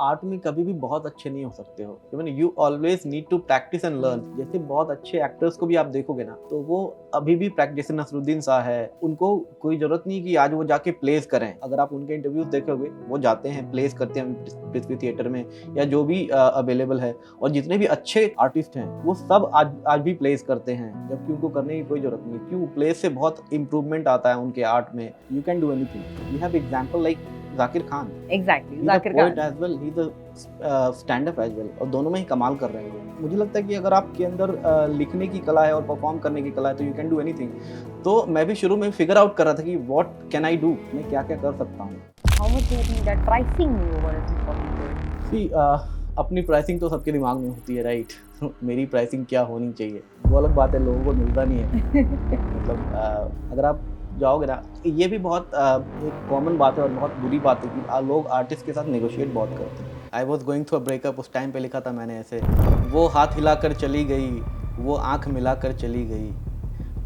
Art में कभी भी बहुत अच्छे नहीं हो सकते हो। Even you always need to practise and learn. जैसे बहुत अच्छे एक्टर्स को भी आप देखोगे ना, तो वो अभी भी प्रैक्टिस। जैसे नसरुद्दीन शाह है, उनको कोई जरूरत नहीं कि आज वो जाके प्लेस करें। अगर आप उनके इंटरव्यूज देखोगे, वो जाते हैं, प्लेस करते हैं पृथ्वी थिएटर में या जो भी अवेलेबल है। और जितने भी अच्छे आर्टिस्ट हैं वो सब आज भी प्लेस करते हैं, जबकि उनको करने की कोई जरूरत नहीं। क्यों? प्लेस से बहुत इंप्रूवमेंट आता है उनके आर्ट में। You can do anything. We have example like Zakir Khan. Exactly, He's a Zakir poet Khan. as well, he's a stand up as well, और दोनों में ही कमाल कर रहे हैं वो। मुझे लगता है कि अगर आपके अंदर लिखने की कला है और परफॉर्म करने की कला है तो यू कैन डू एनीथिंग। तो मैं भी शुरू में फिगर आउट कर रहा था कि व्हाट कैन आई डू, मैं क्या क्या कर सकता हूँ। How much do you think that pricing moreover is important to it? See, अपनी प्राइसिंग तो सबके दिमाग में होती है, राइट? मेरी प्राइसिंग क्या होनी चाहिए वो अलग बात है, लोगों को मिलता नहीं है। मतलब अगर आप जाओगे ना, ये भी बहुत एक कॉमन बात है और बहुत बुरी बात है कि लोग आर्टिस्ट के साथ नेगोशिएट बहुत करते हैं। I was going through a breakup, उस टाइम पे लिखा था मैंने ऐसे: वो हाथ हिलाकर चली गई, वो आँख मिलाकर चली गई,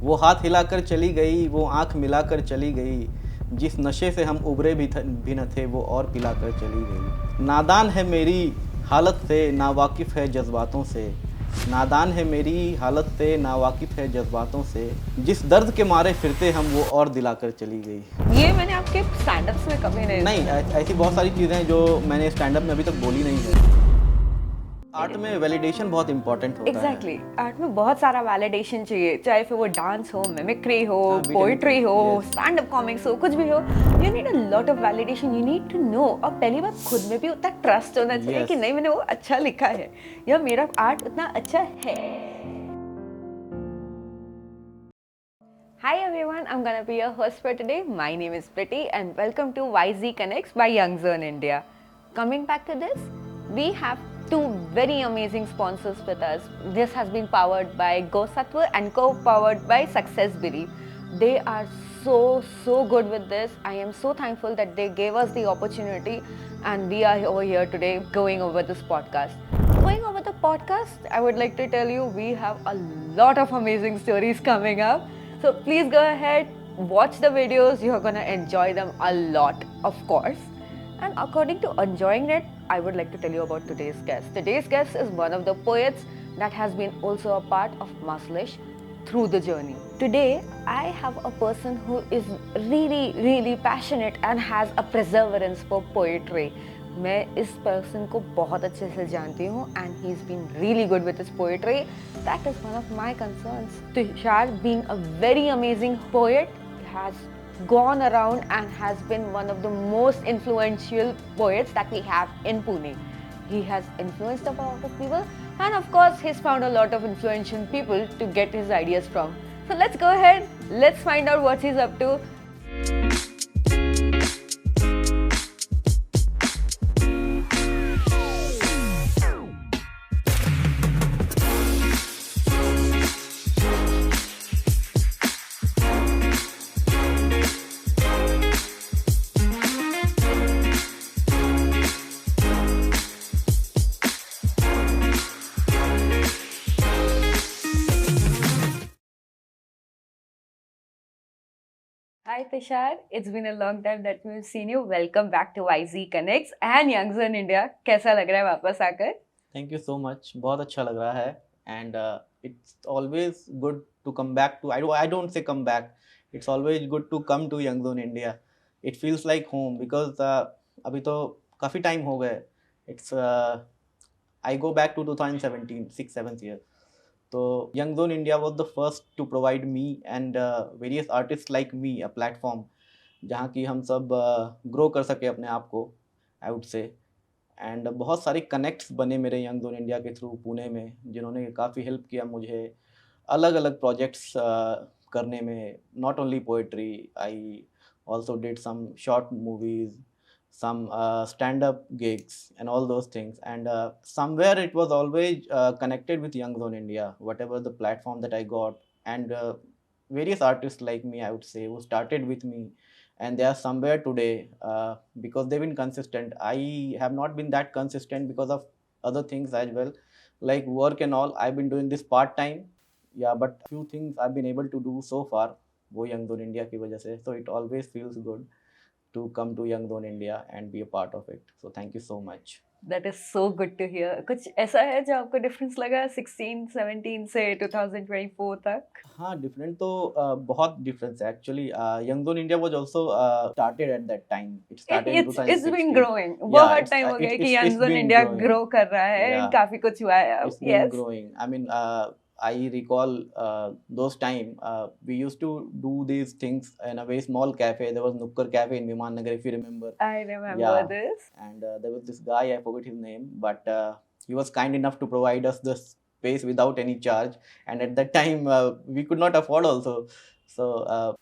वो हाथ हिलाकर चली गई, वो आँख मिलाकर चली गई, जिस नशे से हम उभरे भी न थे वो और पिलाकर चली गई। नादान है मेरी हालत से, नावाकिफ़ है जज्बातों से, नादान है मेरी हालत से, नावाकिफ़ है जज्बातों से, जिस दर्द के मारे फिरते हम वो और दिलाकर चली गई। ये मैंने आपके स्टैंड-अप्स में कभी नहीं सुना। ऐसी बहुत सारी चीज़ें हैं जो मैंने स्टैंड अप में अभी तक बोली नहीं है। आर्ट में वैलिडेशन बहुत इंपॉर्टेंट होता है। Exactly. आर्ट में बहुत सारा वैलिडेशन चाहिए, चाहे फिर वो डांस हो, मिमिक्री हो, हाँ, beat पोइट्री anything, हो, yes. स्टैंड अप कॉमिक्स हो, कुछ भी हो। You need a lot of validation, you need to know. और पहली बात, खुद में भी उतना ट्रस्ट होना चाहिए Yes. कि नहीं, मैंने वो अच्छा लिखा है या मेरा आर्ट उतना अच्छा है। Hi everyone, I'm gonna be your host for today. My name is Pretty and welcome to YZ Connects by Young Zone India. Coming back to this, we have two very amazing sponsors with us. This has been powered by GoSattva and co-powered by Success Belief. They are so good with this. I am so thankful that they gave us the opportunity and we are over here today going over this podcast. Going over the podcast, I would like to tell you we have a lot of amazing stories coming up. So please go ahead, watch the videos. You're gonna enjoy them a lot, of course. And according to enjoying it, I would like to tell you about today's guest. Today's guest is one of the poets that has been also a part of Maslish through the journey. Today, I have a person who is really passionate and has a perseverance for poetry. मैं इस person को बहुत अच्छे से जानती हूँ and he's been really good with his poetry. That is one of my concerns. Tushar, being a very amazing poet, has gone around and has been one of the most influential poets that we have in Pune. He has influenced a lot of people and of course he's found a lot of influential people to get his ideas from. So let's go ahead, let's find out what he's up to. Hi Tushar, it's been a long time that we've seen you. Welcome back to YZ Connects and Young Zone India. कैसा लग रहा है वापस आकर? Thank you so much, बहुत अच्छा लग रहा है। And it's always good to come back to, I don't say come back, it's always good to come to young zone India. It feels like home because अभी तो काफ़ी time हो गए। It's I go back to 2017, 6-7 year. तो Young zone India was the first to provide me and various artist like me a platform जहाँ की हम सब ग्रो कर सके अपने आप को, आई वुड से। एंड बहुत सारे कनेक्ट्स बने मेरे यंग जोन इंडिया के थ्रू पुणे में, जिन्होंने काफ़ी हेल्प किया मुझे अलग अलग प्रोजेक्ट्स करने में। Not only poetry, I also did some short movies, some stand-up gigs and all those things, and somewhere it was always connected with Young Zone India, whatever the platform that I got, and various artists like me, I would say, who started with me, and they are somewhere today because they've been consistent. I have not been that consistent because of other things as well, like work and all. I've been doing this part time, yeah, but few things I've been able to do so far, वो Young Zone India की वजह से, so it always feels good to come to Young Zone India and be a part of it. So thank you so much. That is so good to hear. कुछ ऐसा है जो आपको difference लगा 16 17 से 2024 तक? हाँ, डिफरेंट तो बहुत डिफरेंस है actually. Young zone India was also started at that time. It started in it's been 2016। Growing, या बहुत इट्स टाइम हो गया कि it's young zone been India growing. Grow कर रहा है या एंड काफी कुछ हुआ है अब। it's been yes, growing. I mean, I recall those time we used to do these things in a very small cafe. There was Nukkar Cafe in Viman Nagar, if you remember. I remember Yeah, this. and there was this guy, I forget his name, but he was kind enough to provide us the space without any charge. And at that time, we could not afford also. So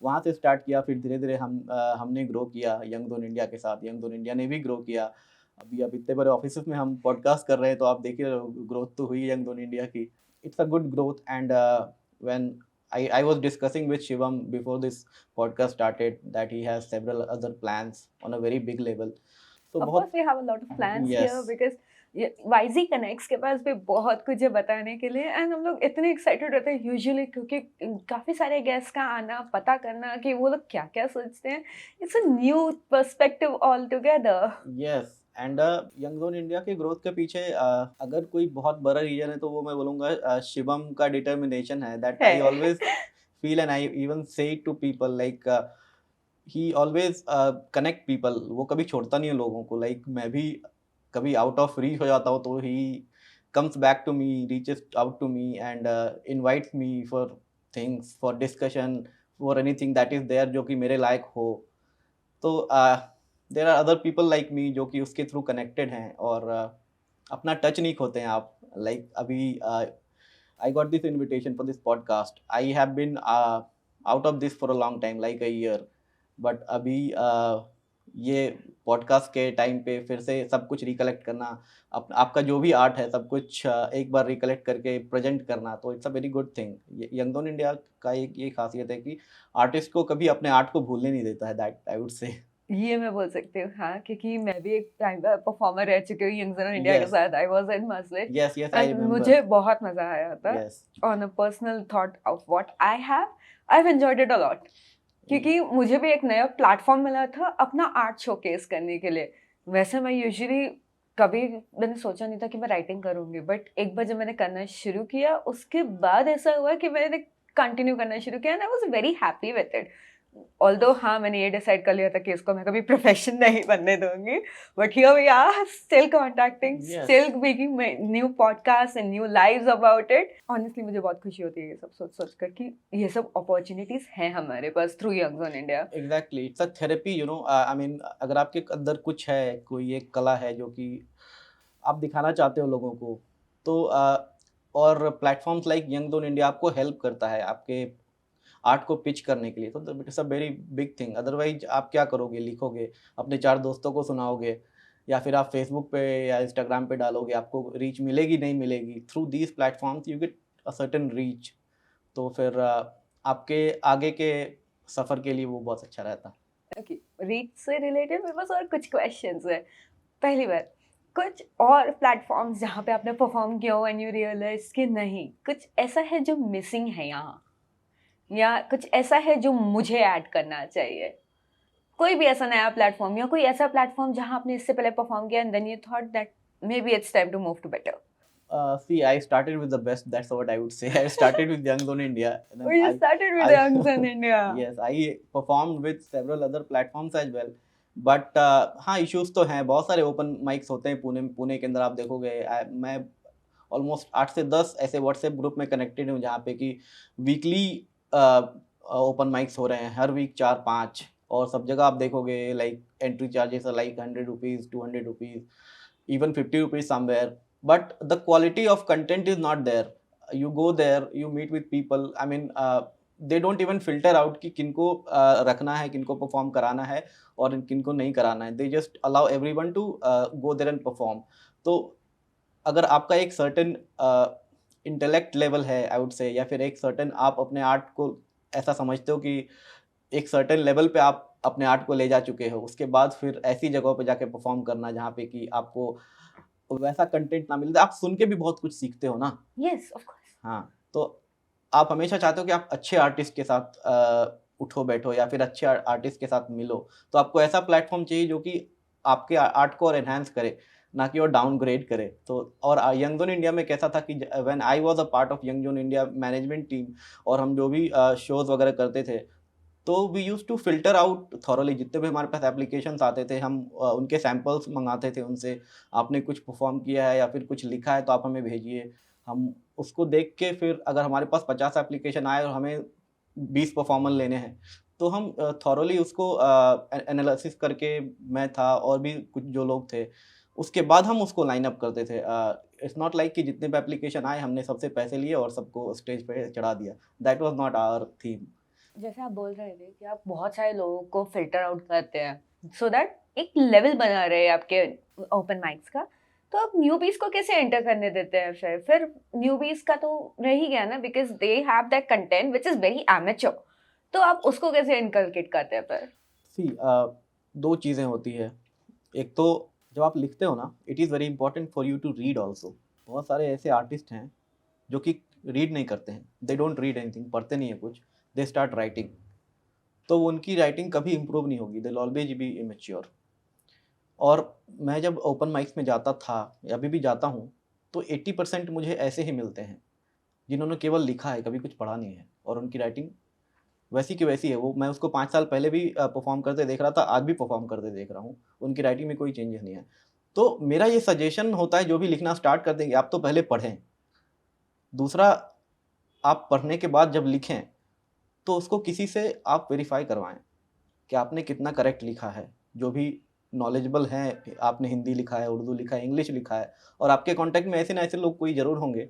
वहाँ से start किया, फिर धीरे धीरे हमने grow किया young zone India के साथ। यंग जोन इंडिया ने भी ग्रो किया। अभी अब इतने बड़े ऑफिस में हम पॉडकास्ट कर रहे हैं, तो आप देखिए ग्रोथ तो हुई यंग जोन इंडिया की। It's a good growth. And when I was discussing with Shivam before this podcast started that he has several other plans on a very big level. So Of बहुत course, we have a lot of plans yes, here because YZ Connects के पास भी बहुत कुछ है बताने के लिए and हम लोग इतने एक्साइटेड होते हैं यूजुअली क्योंकि काफ़ी सारे गेस्ट का आना, पता करना कि वो लोग क्या क्या सोचते हैं। It's a new perspective all together. yes. And young zone India के ग्रोथ के पीछे अगर कोई बहुत बड़ा रीजन है तो वो मैं बोलूँगा शिवम का डिटर्मिनेशन है। That I always feel and I even say it to people like he always connect people. वो कभी छोड़ता नहीं है लोगों को। लाइक मैं भी कभी आउट ऑफ रीच हो जाता हूँ तो ही comes back to me, reaches out to me and invites me for things, for discussion, for anything that is there जो कि मेरे लायक हो। तो there are other people like me जो कि उसके थ्रू कनेक्टेड हैं और अपना टच नहीं खोते हैं आप। लाइक अभी I got this invitation for this podcast. I have been out of this for a long time like a year, but अभी ये पॉडकास्ट के टाइम पे फिर से सब कुछ रिकलेक्ट करना, आपका जो भी आर्ट है सब कुछ एक बार रिकलेक्ट करके प्रेजेंट करना, तो it's a very good thing. Young zone India का एक ये खासियत है कि आर्टिस्ट को कभी अपने आर्ट को भूलने नहीं देता है। दैट आई वुड से। ये मैं बोल सकती हूँ हाँ, क्योंकि मैं भी एक टाइम पर परफॉर्मर रह चुकी हूँ यंग जोन इंडिया के Yes. साथ। आई वाज इन मस्जिद Yes, yes, I and remember. मुझे बहुत मजा आया था। Yes. On a personal thought of what I have enjoyed it a lot क्योंकि मुझे भी एक नया प्लेटफॉर्म मिला था अपना आर्ट शोकेस करने के लिए। वैसे मैं यूजुअली कभी मैंने सोचा नहीं था कि मैं राइटिंग करूँगी, बट एक बार जब मैंने करना शुरू किया उसके बाद ऐसा हुआ कि मैंने कंटिन्यू करना शुरू किया and I was very happy with it. Although हाँ, मैंने ये डिसाइड कर लिया था कि इसको मैं कभी प्रोफेशन नहीं बनने दूंगी, but here we are still contacting, Yes. Still making new podcast and new lives about it. Honestly मुझे बहुत खुशी होती है ये सब सोच सोच कर कि ये सब अपॉर्चुनिटीज हैं हमारे pass through young zone India. Exactly, it's a therapy, you know. I mean अगर आपके अंदर कुछ है, कोई एक कला है जो कि आप दिखाना चाहते हो लोगों को, तो और platforms like young zone India आपको हेल्प करता है आपके आर्ट को पिच करने के लिए, तो it's a very big thing. Otherwise आप क्या करोगे, लिखोगे, अपने 4 दोस्तों को सुनाओगे, या फिर आप फेसबुक पे या इंस्टाग्राम पे डालोगे, आपको रीच मिलेगी नहीं मिलेगी। Through these platforms you get a certain reach. तो फिर आपके आगे के सफ़र के लिए वो बहुत अच्छा रहता है। ओके, रीच से रिलेटेड मेरे पास और कुछ क्वेश्चंस है। पहली बार कुछ और प्लेटफॉर्म्स जहाँ पे आपने परफॉर्म किया हो एंड यू रियलाइज कि नहीं कुछ ऐसा है जो मिसिंग है यहाँ, या कुछ ऐसा है जो मुझे ऐड करना चाहिए। कोई भी ऐसा नया प्लेटफॉर्म या कोई ऐसा प्लेटफॉर्म जहाँ आपने इससे पहले परफॉर्म किया and then you thought that maybe it's time to move to better. See, I started with the best. That's what I would say. I started with Young Zone India. And Oh, then you started with I Young Zone India. yes, I performed with several other platforms as well. But हाँ, issues तो हैं। बहुत सारे open mics होते हैं पुणे के अंदर। आप देखोगे मैं ऑलमोस्ट 8 से 10 ऐसे व्हाट्सएप ग्रुप में कनेक्टेड हूँ जहाँ पे कि वीकली ओपन माइक्स हो रहे हैं, हर वीक 4-5। और सब जगह आप देखोगे like entry charges are like 100 rupees, 200 rupees, even 50 rupees somewhere, but the quality of content is not there. You go there, you meet with people, I mean they don't even filter out कि किनको रखना है, किनको perform कराना है और किनको नहीं कराना है। They just allow everyone to go there and perform. तो अगर आपका एक सर्टेन इंटेलेक्ट लेवल है, आई वुड से, या फिर एक सर्टेन आप अपने आर्ट को ऐसा समझते हो कि एक सर्टेन लेवल पे आप अपने आर्ट को ले जा चुके हो, उसके बाद फिर ऐसी जगहों पे जाके परफॉर्म करना जहाँ पे कि आपको वैसा कंटेंट ना मिले। आप सुन के भी बहुत कुछ सीखते हो ना। Yes of course. हाँ, तो आप हमेशा चाहते हो कि आप अच्छे आर्टिस्ट के साथ उठो बैठो या फिर अच्छे आर्टिस्ट के साथ मिलो, तो आपको ऐसा प्लेटफॉर्म चाहिए जो कि आपके आर्ट को और एनहांस करे, ना कि और डाउनग्रेड करे। तो और यंग जोन इंडिया में कैसा था कि when I was a part of young zone India management team, और हम जो भी शोज वगैरह करते थे, तो we used to filter out thoroughly जितने भी हमारे पास एप्लीकेशंस आते थे, हम उनके सैंपल्स मँगाते थे उनसे, आपने कुछ परफ़ॉर्म किया है या फिर कुछ लिखा है तो आप हमें भेजिए। हम उसको देख के फिर अगर हमारे पास 50 एप्लीकेशन आए और हमें 20 परफ़ॉर्मर लेने हैं, तो हम थॉरोली उसको एनालिसिस करके, मैं था और भी कुछ जो लोग थे, उसके बाद हम उसको लाइन अप करते थे। इट्स नॉट लाइक कि जितने भी एप्लीकेशन आए हमने सबसे पैसे लिए और सबको स्टेज पे चढ़ा दिया। That was not our theme. जैसे आप बोल रहे थे कि आप बहुत सारे लोगों को फ़िल्टर आउट करते हैं सो दैट एक लेवल बना रहे हैं आपके ओपन माइक्स का। तो आप न्यूबीज़ को कैसे एंटर करने देते हैं फिर? फिर न्यूबीज़ का तो रह ही गया ना, because they have that content which is very amateur. तो आप उसको कैसे इनकलकेट करते हैं फिर? सी 2 चीज़ें होती है। एक तो जब आप लिखते हो ना, it is very important for you to read also. बहुत सारे ऐसे आर्टिस्ट हैं जो कि रीड नहीं करते हैं। दे डोंट रीड एनीथिंग, पढ़ते नहीं है कुछ, दे स्टार्ट राइटिंग। तो उनकी राइटिंग कभी इम्प्रूव नहीं होगी, they will always be immature. और मैं जब ओपन माइक्स में जाता था या अभी भी जाता हूँ, तो 80% मुझे ऐसे ही मिलते हैं, जिन्होंने केवल लिखा है, कभी कुछ पढ़ा नहीं है, और उनकी राइटिंग वैसी की वैसी है। वो मैं उसको 5 साल पहले भी परफ़ॉर्म करते देख रहा था, आज भी परफ़ॉर्म करते देख रहा हूँ। उनकी राइटिंग में कोई चेंजेस नहीं है। तो मेरा ये सजेशन होता है, जो भी लिखना स्टार्ट कर देंगे, आप तो पहले पढ़ें। दूसरा, आप पढ़ने के बाद जब लिखें, तो उसको किसी से आप वेरीफ़ाई करवाएँ कि आपने कितना करेक्ट लिखा है। जो भी नॉलेजेबल हैं, आपने हिंदी लिखा है, उर्दू लिखा है, इंग्लिश लिखा है, और आपके कॉन्टैक्ट में ऐसे ना ऐसे लोग कोई ज़रूर होंगे,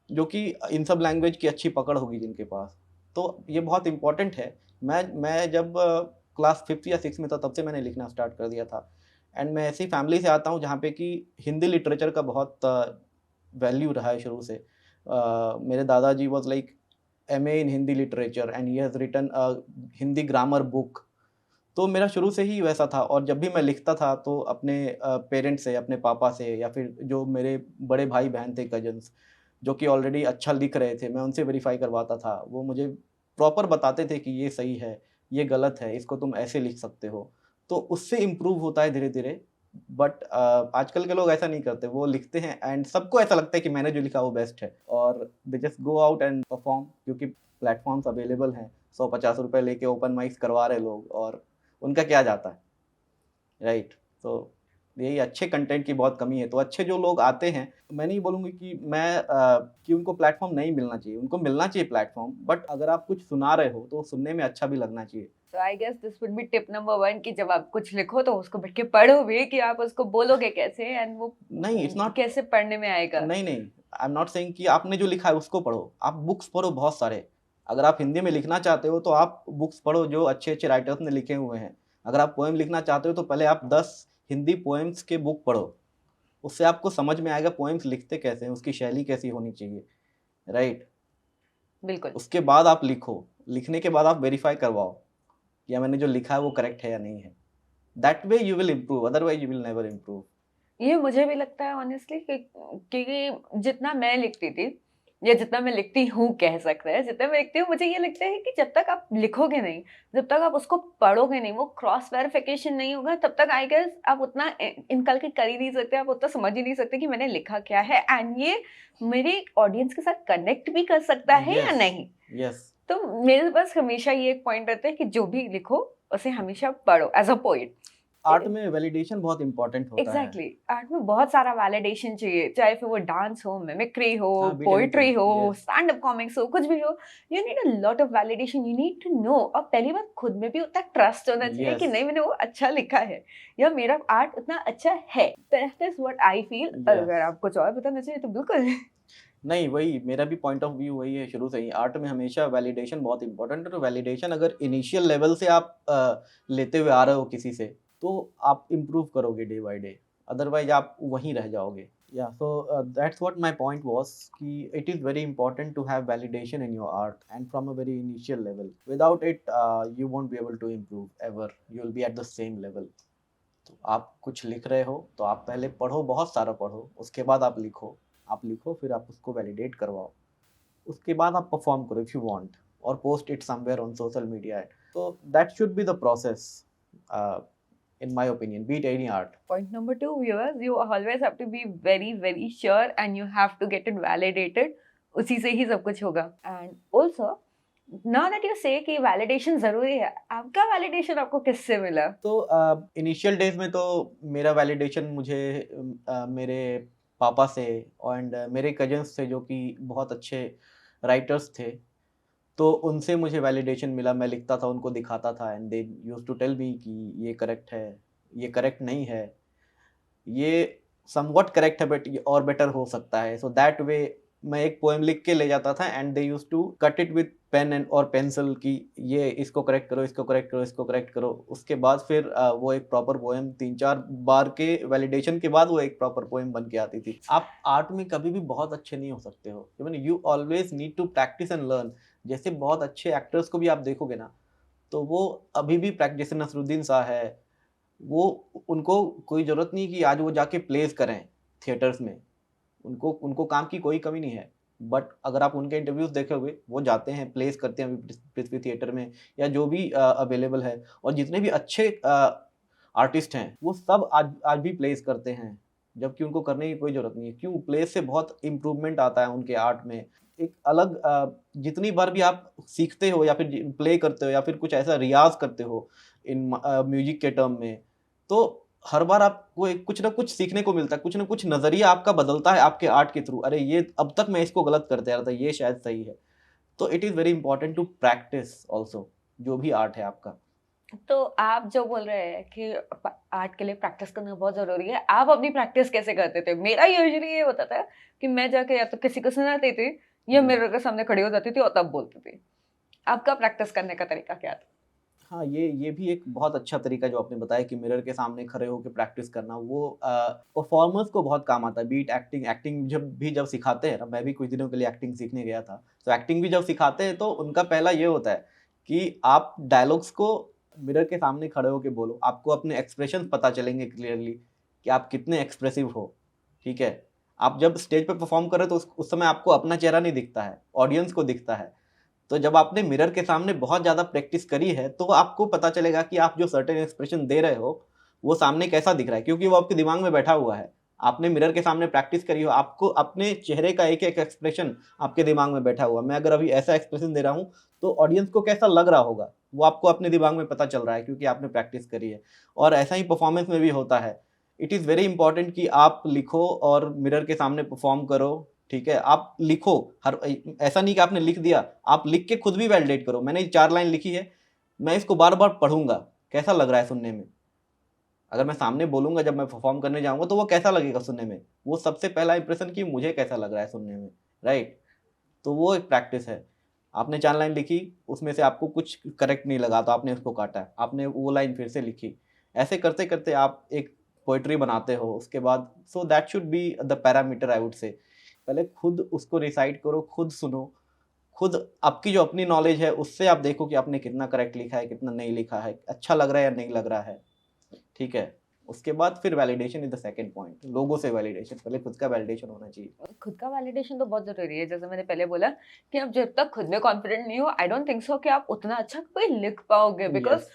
जो कि इन सब लैंग्वेज की अच्छी पकड़ होगी जिनके पास। तो ये बहुत इम्पोर्टेंट है। मैं जब क्लास 5th या 6th में था, तब से मैंने लिखना स्टार्ट कर दिया था। एंड मैं ऐसी फैमिली से आता हूँ जहाँ पे कि हिंदी लिटरेचर का बहुत वैल्यू रहा है शुरू से। मेरे दादाजी was like MA in Hindi literature and he has written a Hindi grammar book. तो मेरा शुरू से ही वैसा था, और जब भी मैं लिखता था तो अपने पेरेंट्स से, अपने पापा से, या फिर जो मेरे बड़े भाई-बहन थे, कज़िन्स, जो कि ऑलरेडी अच्छा लिख रहे थे, मैं उनसे वेरीफ़ाई करवाता था। वो मुझे प्रॉपर बताते थे कि ये सही है, ये गलत है, इसको तुम ऐसे लिख सकते हो। तो उससे इम्प्रूव होता है धीरे-धीरे। बट आजकल के लोग ऐसा नहीं करते, वो लिखते हैं एंड सबको ऐसा लगता है कि मैंने जो लिखा वो बेस्ट है, और they just go out and perform, क्योंकि प्लेटफ़ॉर्म्स अवेलेबल हैं। ₹100-50 लेके ओपन माइक्स करवा रहे लोग, और उनका क्या जाता है, राइट? तो यही अच्छे कंटेंट की बहुत कमी है। तो अच्छे जो लोग आते हैं, मैं नहीं बोलूँगी कि उनको प्लेटफ़ॉर्म नहीं मिलना चाहिए, उनको मिलना चाहिए प्लेटफ़ॉर्म, बट अगर आप कुछ सुना रहे हो, तो सुनने में अच्छा भी लगना चाहिए। So I guess this would be tip number 1 कि जब आप कुछ लिखो तो उसको बैठ के पढ़ो भी, कि आप उसको बोलोगे कैसे एंड वो नहीं, इट्स नॉट कैसे पढ़ने में आएगा। नहीं, नहीं, आई एम नॉट सेइंग कि आपने जो लिखा है उसको पढ़ो, आप बुक्स पढ़ो बहुत सारे। अगर आप हिंदी में लिखना चाहते हो, तो आप बुक्स पढ़ो जो अच्छे-अच्छे राइटर्स ने लिखे हुए हैं। अगर आप पोएम लिखना चाहते हो, तो पहले आप 10 हिंदी पोएम्स के बुक पढ़ो। उससे आपको समझ में आएगा पोएम्स लिखते कैसे हैं, उसकी शैली कैसी होनी चाहिए, राइट? बिल्कुल। उसके बाद आप लिखो, लिखने के बाद आप वेरीफ़ाई करवाओ, कि या मैंने जो लिखा है वो करेक्ट है या नहीं है। That way you will improve, otherwise you will never improve. ये मुझे भी लगता है ऑनेस्टली कि क्योंकि जितना मैं लिखती थी या जितना मैं लिखती हूँ कह सकते हैं, जितना मैं लिखती हूँ मुझे ये लगता है कि जब तक आप लिखोगे नहीं, जब तक आप उसको पढ़ोगे नहीं, वो क्रॉस वेरिफिकेशन नहीं होगा, तब तक आई गेस आप उतना इनकलकेट कर ही नहीं सकते, आप उतना समझ ही नहीं सकते कि मैंने लिखा क्या है एंड ये मेरे ऑडियंस के साथ कनेक्ट भी कर सकता है या यस, नहीं। यस। तो मेरे पास हमेशा ये एक पॉइंट रहता है कि जो भी लिखो उसे हमेशा पढ़ो एज अ पोइट। आर्ट में वैलिडेशन बहुत इम्पोर्टेंट होता है। एग्जैक्टली आर्ट में बहुत सारा वैलिडेशन चाहिए, चाहे फिर वो डांस हो, मिमिक्री हो, हाँ, बीट पोएट्री एनीथिंग, हो, यस, स्टैंड अप कॉमिक्स हो, कुछ भी हो। You need a lot of validation, you need to know. और पहली बात खुद में भी उतना ट्रस्ट होना चाहिए कि यस, नहीं मैंने वो अच्छा लिखा है या मेरा आर्ट उतना अच्छा है। That is what I feel. Yes. अगर आप कुछ और बताना चाहिए तो बिल्कुल। नहीं, वही मेरा भी पॉइंट ऑफ व्यू वही है शुरू से ही। आर्ट में हमेशा वैलिडेशन बहुत इम्पोर्टेंट है, तो वैलिडेशन अगर इनिशियल लेवल से आप लेते हुए आ रहे हो किसी से, तो आप इम्प्रूव करोगे डे बाय डे, अदरवाइज़ आप वहीं रह जाओगे। Yeah, so that's what my point was, कि it is very important to have validation in your art and from a very initial level. Without it, you won't be able to improve ever. You will be at the same level. तो आप कुछ लिख रहे हो, तो आप पहले पढ़ो, बहुत सारा पढ़ो, उसके बाद आप लिखो, फिर आप उसको वैलिडेट करवाओ, उसके बाद आप परफॉर्म करो इफ़ यू वांट, और post it somewhere on social media. So that should be the process, in my opinion, be it any art. Point number 2, viewers, you always have to be very, very sure and you have to get it validated. उसी से ही सब कुछ होगा. And also, now that you say कि validation जरूरी है, आपका validation आपको किससे मिला? तो इनिशियल डेज में तो मेरा वैलिडेशन मुझे मेरे पापा से एंड मेरे कजन्स से, जो कि बहुत अच्छे राइटर्स थे, तो उनसे मुझे वैलिडेशन मिला. मैं लिखता था, उनको दिखाता था, and they used to tell me कि ये करेक्ट है, ये करेक्ट नहीं है, ये समवट करेक्ट है बट ये और बेटर हो सकता है. सो दैट वे मैं एक पोएम लिख के ले जाता था and they used to cut it with pen and और पेंसिल कि ये इसको करेक्ट करो, इसको करेक्ट करो, इसको करेक्ट करो. उसके बाद फिर वो एक प्रॉपर पोएम 3-4 बार के वैलिडेशन के बाद वो एक प्रॉपर पोएम बन के आती थी. आप आर्ट में कभी भी बहुत अच्छे नहीं हो सकते हो. Even you always need to practise and learn. जैसे बहुत अच्छे एक्टर्स को भी आप देखोगे ना, तो वो अभी भी प्रैक्टिस, जैसे नसरुद्दीन शाह है, वो उनको कोई ज़रूरत नहीं कि आज वो जाके प्लेस करें थिएटर्स में. उनको उनको काम की कोई कमी नहीं है. बट अगर आप उनके इंटरव्यूज़ देखोगे, वो जाते हैं, प्लेस करते हैं अभी पृथ्वी थिएटर में या जो भी अवेलेबल है. और जितने भी अच्छे आर्टिस्ट हैं, वो सब आज आज भी प्लेस करते हैं, जबकि उनको करने की कोई ज़रूरत नहीं है. क्यों? प्लेस से बहुत इम्प्रूवमेंट आता है उनके आर्ट में. एक अलग जितनी बार भी आप सीखते हो या फिर प्ले करते हो या फिर कुछ ऐसा रियाज़ करते हो इन म्यूज़िक के टर्म में, तो हर बार आपको एक कुछ ना कुछ सीखने को मिलता है, कुछ ना कुछ नज़रिया आपका बदलता है आपके आर्ट के थ्रू. अरे ये अब तक मैं इसको गलत करते आ रहा था, ये शायद सही है. तो it is very important to practise also, जो भी आर्ट है आपका. तो आप जो बोल रहे हैं कि आर्ट के लिए प्रैक्टिस करना बहुत जरूरी है, आप अपनी प्रैक्टिस कैसे करते थे? मेरा यूजुअली ये होता था कि मैं जाके या तो किसी को सुनाती थी या मिरर के सामने खड़ी हो जाती थी और तब बोलती थी. आपका प्रैक्टिस करने का तरीका क्या था? हाँ, ये भी एक बहुत अच्छा तरीका जो आपने बताया कि मिरर के सामने खड़े होके प्रैक्टिस करना, वो परफॉर्मर्स को बहुत काम आता है. बीट एक्टिंग जब सिखाते हैं ना, मैं भी कुछ दिनों के लिए एक्टिंग सीखने गया था. तो एक्टिंग भी जब सिखाते हैं तो उनका पहला ये होता है कि आप डायलॉग्स को मिरर के सामने खड़े होके बोलो. आपको अपने एक्सप्रेशन पता चलेंगे क्लियरली कि आप कितने एक्सप्रेसिव हो. ठीक है? आप जब स्टेज पे परफॉर्म कर रहे हो तो उस समय आपको अपना चेहरा नहीं दिखता है, ऑडियंस को दिखता है. तो जब आपने मिरर के सामने बहुत ज़्यादा प्रैक्टिस करी है, तो आपको पता चलेगा कि आप जो सर्टेन एक्सप्रेशन दे रहे हो, वो सामने कैसा दिख रहा है, क्योंकि वो आपके दिमाग में बैठा हुआ है. आपने मिरर के सामने प्रैक्टिस करी हो, आपको अपने चेहरे का एक-एक एक्सप्रेशन आपके दिमाग में बैठा हुआ है. मैं अगर अभी ऐसा एक्सप्रेशन दे रहा हूँ, तो ऑडियंस को कैसा लग रहा होगा, वो आपको अपने दिमाग में पता चल रहा है, क्योंकि आपने प्रैक्टिस करी है. और ऐसा ही परफॉर्मेंस में भी होता है. इट इज़ वेरी इंपॉर्टेंट कि आप लिखो और मिरर के सामने परफॉर्म करो. ठीक है? आप लिखो, ऐसा नहीं कि आपने लिख दिया, आप लिख के खुद भी वैलिडेट करो. मैंने 4 लाइन लिखी है, मैं इसको बार-बार पढ़ूँगा, कैसा लग रहा है सुनने में? अगर मैं सामने बोलूँगा, जब मैं परफॉर्म करने जाऊँगा, तो वो कैसा लगेगा सुनने में? वो सबसे पहला इंप्रेशन कि मुझे कैसा लग रहा है सुनने में, राइट? तो वो एक प्रैक्टिस है. आपने 4 लाइन लिखी, उसमें से आपको कुछ करेक्ट नहीं लगा तो आपने उसको काटा, आपने वो लाइन फिर से लिखी. ऐसे करते-करते आप एक पोएट्री बनाते हो. उसके बाद so that should be the parameter, I would से. पहले खुद उसको रिसाइट करो, खुद सुनो, खुद आपकी जो अपनी नॉलेज है उससे आप देखो कि आपने कितना करेक्ट लिखा है, कितना नहीं लिखा है, अच्छा लग रहा है या नहीं लग रहा है. ठीक है? उसके बाद फिर validation is the second point. लोगों से वैलिडेशन, पहले खुद का वैलिडेशन होना चाहिए. खुद का वैलिडेशन तो बहुत जरूरी है. जैसे मैंने पहले बोला कि आप जब तक खुद में कॉन्फिडेंट नहीं हो, आई डोंट थिंक सो कि आप उतना अच्छा कोई लिख पाओगे. Because Yes.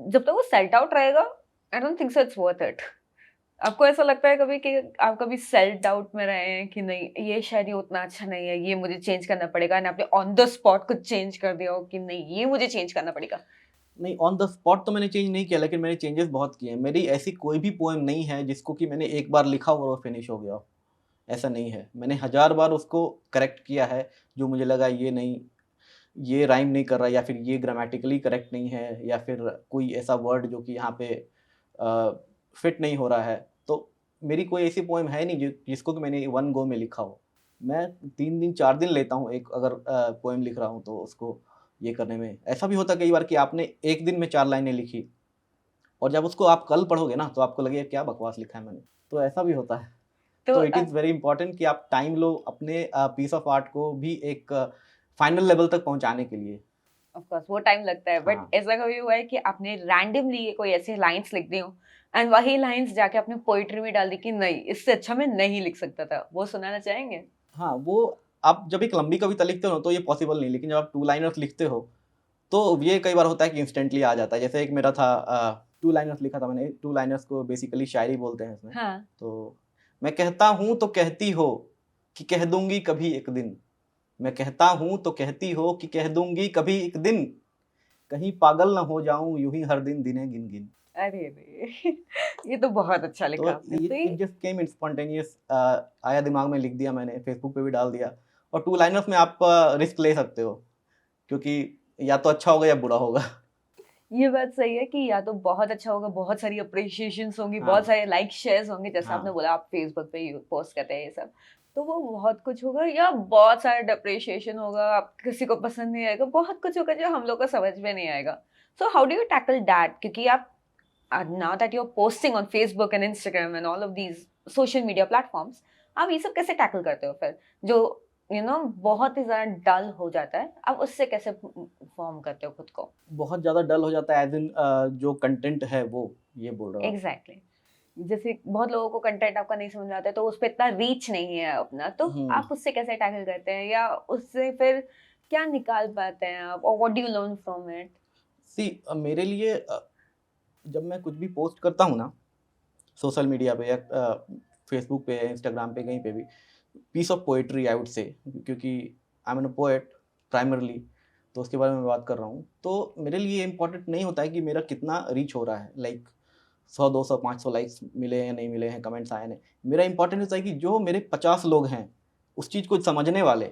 जब तक वो सेल्ट आउट रहेगा, आई don't think so it's worth it. आपको ऐसा लगता है कभी कि आप कभी सेल्फ डाउट में रहे हैं कि नहीं, ये शायद ये उतना अच्छा नहीं है, ये मुझे चेंज करना पड़ेगा, एंड आपने ऑन द स्पॉट कुछ चेंज कर दिया हो कि नहीं, ये मुझे चेंज करना पड़ेगा? नहीं, ऑन द स्पॉट तो मैंने चेंज नहीं किया, लेकिन मैंने चेंजेस बहुत किए हैं. मेरी ऐसी कोई भी पोएम नहीं है जिसको कि मैंने एक बार लिखा और वो फिनिश हो गया हो. ऐसा नहीं है. मैंने हज़ार बार उसको करेक्ट किया है, जो मुझे लगा ये नहीं, ये राइम नहीं कर रहा, या फिर ये ग्रामेटिकली करेक्ट नहीं है, या फिर कोई ऐसा वर्ड जो कि यहाँ पे फिट नहीं हो रहा है. तो मेरी कोई ऐसी पोएम है नहीं जिसको कि मैंने वन गो में लिखा हो. मैं 3 दिन 4 दिन लेता हूँ एक अगर पोएम लिख रहा हूँ तो उसको ये करने में. ऐसा भी होता है कई बार कि आपने एक दिन में 4 लाइनें लिखी और जब उसको आप कल पढ़ोगे ना, तो आपको लगेगा क्या बकवास लिखा है मैंने. तो ऐसा भी होता है. तो तो इट इज़ वेरी इंपॉर्टेंट कि आप टाइम लो अपने पीस ऑफ आर्ट को भी एक फाइनल लेवल तक पहुँचाने के लिए. ऑफ कोर्स वो टाइम लगता है, बट हाँ. ऐसा कभी हुआ है कि आपने रैंडमली कोई ऐसी लाइंस लिख दी हो एंड वही लाइंस जाके अपने पोइट्री में डाल दी कि नहीं, इससे अच्छा मैं नहीं लिख सकता था? वो सुनाना चाहेंगे? हाँ, वो आप जब एक लंबी कविता लिखते हो ना, तो ये पॉसिबल नहीं, लेकिन जब आप 2 लाइनर्स लिखते हो, तो ये कई बार होता है कि इंस्टेंटली आ जाता है। जैसे एक मेरा था 2 लाइनर्स लिखा था मैंने, 2 लाइनर्स को बेसिकली शायरी बोलते हैं इसमें। हाँ। तो मैं कहता हूँ तो कहती हो कि कह दूँगी कभी एक दिन। मैं कहता हूँ तो कहती हो कि कह दूँगी कभी एक दिन। कहीं पागल ना हो जाऊँ यूँ ही हर दिन दिनें गिन-गिन। अरे रे! ये तो बहुत अच्छा तो लिखा आपने। ये तो इट ये जस्ट केम इन स्पॉन्टेनियस, आया दिमाग में, लिख दिया मैंने, फेसबुक पे भी डाल दिया। और 2 लाइनर्स में आप रिस्क ले सकते हो, क्योंकि या तो अच्छा होगा या बुरा होगा। ये बात सही है कि या तो बहुत अच्छा होगा, बहुत सारी अप्रिशिएशंस होंगी, बहुत हाँ, सारे लाइक शेयर्स होंगे, जैसे आपने हाँ, बोला आप फेसबुक पे पोस्ट करते हैं ये सब, तो वो बहुत कुछ होगा या बहुत सारा डिप्रिशिएशन होगा, आप किसी को पसंद नहीं आएगा, बहुत कुछ होगा जो हम लोग को समझ में नहीं आएगा। So how do you tackle that? क्योंकि आप now that you are posting on Facebook and Instagram and all of these social media platforms, आप ये सब कैसे टैकल करते हो फिर, जो बहुत ही ज्यादा डल हो जाता है, आप उससे कैसे फॉर्म करते हो खुद को? बहुत ज़्यादा डल हो जाता है, एज़ इन जो कंटेंट है वो, ये बोल रहे हो आप? Exactly exactly. जैसे बहुत लोगों को कंटेंट आपका नहीं समझ में आता है, तो उस पर इतना रीच नहीं है अपना, तो हुँ। आप उससे कैसे टैकल करते हैं या उससे फिर क्या निकाल पाते हैं आप, और what do you learn from it? मेरे लिए जब मैं कुछ भी पोस्ट करता हूँ ना, सोशल मीडिया पे या फेसबुक पे या इंस्टाग्राम पे, कहीं पे भी, piece of poetry I would say, क्योंकि I am an a poet primarily, तो उसके बारे में मैं बात कर रहा हूँ। तो मेरे लिए इम्पोर्टेंट नहीं होता है कि मेरा कितना रीच हो रहा है, लाइक 100 200 500 लाइक्स मिले हैं नहीं मिले हैं, कमेंट्स आए नहीं। मेरा इंपॉर्टेंट होता है कि जो मेरे 50 लोग हैं उस चीज़ को समझने वाले,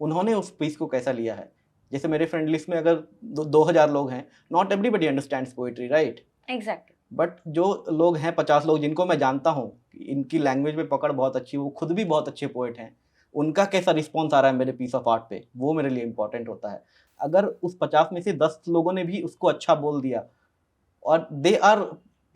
उन्होंने उस पीस को कैसा लिया है। जैसे मेरे फ्रेंड लिस्ट में अगर 2000 लोग हैं, not everybody understands poetry, right? Exactly. But जो लोग हैं, 50 लोग जिनको मैं जानता हूँ, इनकी लैंग्वेज में पकड़ बहुत अच्छी, वो खुद भी बहुत अच्छे पोएट हैं, उनका कैसा रिस्पॉन्स आ रहा है मेरे पीस ऑफ आर्ट पे, वो मेरे लिए इंपॉर्टेंट होता है। अगर उस 50 में से 10 लोगों ने भी उसको अच्छा बोल दिया, और they are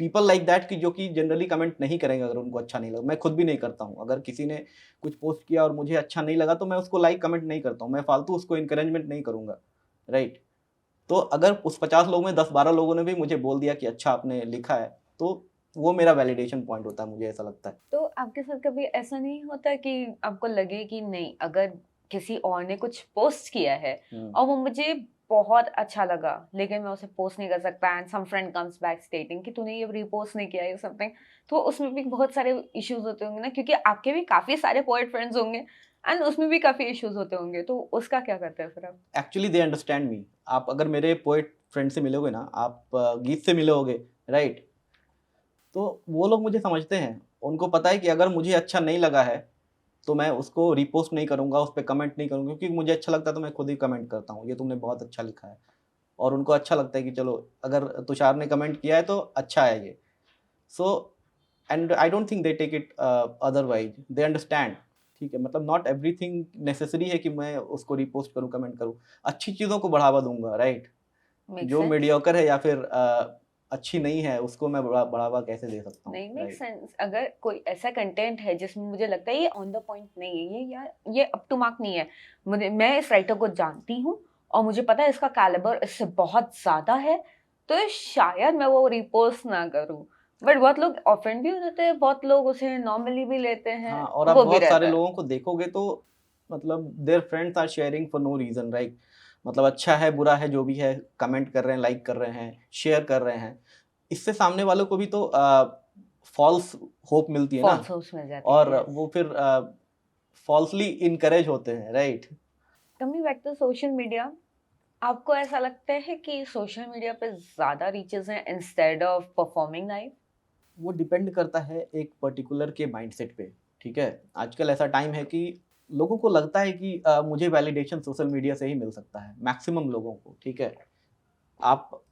people like that कि जो कि जनरली कमेंट नहीं करेंगे अगर उनको अच्छा नहीं लगा। मैं खुद भी नहीं करता हूँ। अगर किसी ने कुछ पोस्ट किया और मुझे अच्छा नहीं लगा तो मैं उसको लाइक कमेंट नहीं करता हूँ। मैं फालतू उसको एनकरेजमेंट नहीं करूँगा, राइट? तो अगर उस 50 लोगों में 10-12 लोगों ने भी मुझे बोल दिया कि अच्छा आपने लिखा है, तो वो मेरा वैलिडेशन पॉइंट होता है, मुझे ऐसा लगता है। तो आपके साथ कभी ऐसा नहीं होता कि आपको लगे कि नहीं, अगर किसी और ने कुछ पोस्ट किया है हुँ। और वो मुझे बहुत अच्छा लगा, लेकिन मैं उसे पोस्ट नहीं कर सकता, and some friend comes back stating कि तूने ये रीपोस्ट नहीं किया या समथिंग, तो उसमें भी बहुत सारे इश्यूज होते होंगे ना, क्योंकि आपके भी काफी सारे पोएट फ्रेंड्स होंगे एंड उसमें भी काफी इश्यूज होते होंगे, तो उसका क्या करते हैं फिर आप? Actually they understand me. आप अगर मेरे पोएट फ्रेंड से मिलोगे ना, आप गीत से मिलोगे, राइट? तो वो लोग मुझे समझते हैं। उनको पता है कि अगर मुझे अच्छा नहीं लगा है, तो मैं उसको रीपोस्ट नहीं करूँगा, उस पे कमेंट नहीं करूँगा, क्योंकि मुझे अच्छा लगता है तो मैं खुद ही कमेंट करता हूँ, ये तुमने बहुत अच्छा लिखा है। और उनको अच्छा लगता है कि चलो, अगर तुषार ने कमेंट किया है तो अच्छा है ये। So and I don't think they take it otherwise, they understand. ठीक है? मतलब नॉट एवरीथिंग नेसेसरी है कि मैं उसको रीपोस्ट करूँ, कमेंट करूँ। अच्छी चीज़ों को बढ़ावा दूँगा, राइट? मेक जो सेंस? मीडियोकर है या फिर अच्छी नहीं है, उसको मैं बढ़ावा कैसे दे सकता हूँ, नहीं, मेक राइट? सेंस। अगर कोई ऐसा कंटेंट है जिसमें मुझे लगता है ये ऑन द पॉइंट नहीं है, ये या ये अप टू मार्क नहीं है, मैं इस राइटर को जानती हूँ और मुझे पता है इसका कैलिबर इससे बहुत ज्यादा है, तो शायद मैं वो रिपोस्ट ना करूँ। बट बहुत लोग ऑफेंड भी हो जाते हैं, बहुत लोग उसे नॉर्मली भी लेते हैं, हाँ, और आप वो भी बहुत सारे रहता है। लोगों को देखोगे तो मतलब their friends are sharing for no reason, right? मतलब अच्छा है, बुरा है, जो भी है, कमेंट कर रहे हैं, लाइक कर रहे हैं, शेयर कर रहे हैं। इससे सामने वालों को भी तो फ़ॉल्स होप मिलती है ना, फॉल्स होप्स मिल जाती है, और यस। वो फिर फ़ॉल्सली इनकरेज होते हैं, right? Coming back to social media, आपको ऐसा लगता है कि सोशल मीडिया पे ज्यादा रीचेस हैं इंस्टेड ऑफ परफॉर्मिंग लाइव? वो डिपेंड करता है एक पर्टिकुलर के माइंडसेट पे, ठीक है? आजकल ऐसा टाइम है कि लोगों को लगता है कि मुझे वैलिडेशन सोशल मीडिया से ही मिल सकता है, मैक्सिमम लोगों को, ठीक है? आप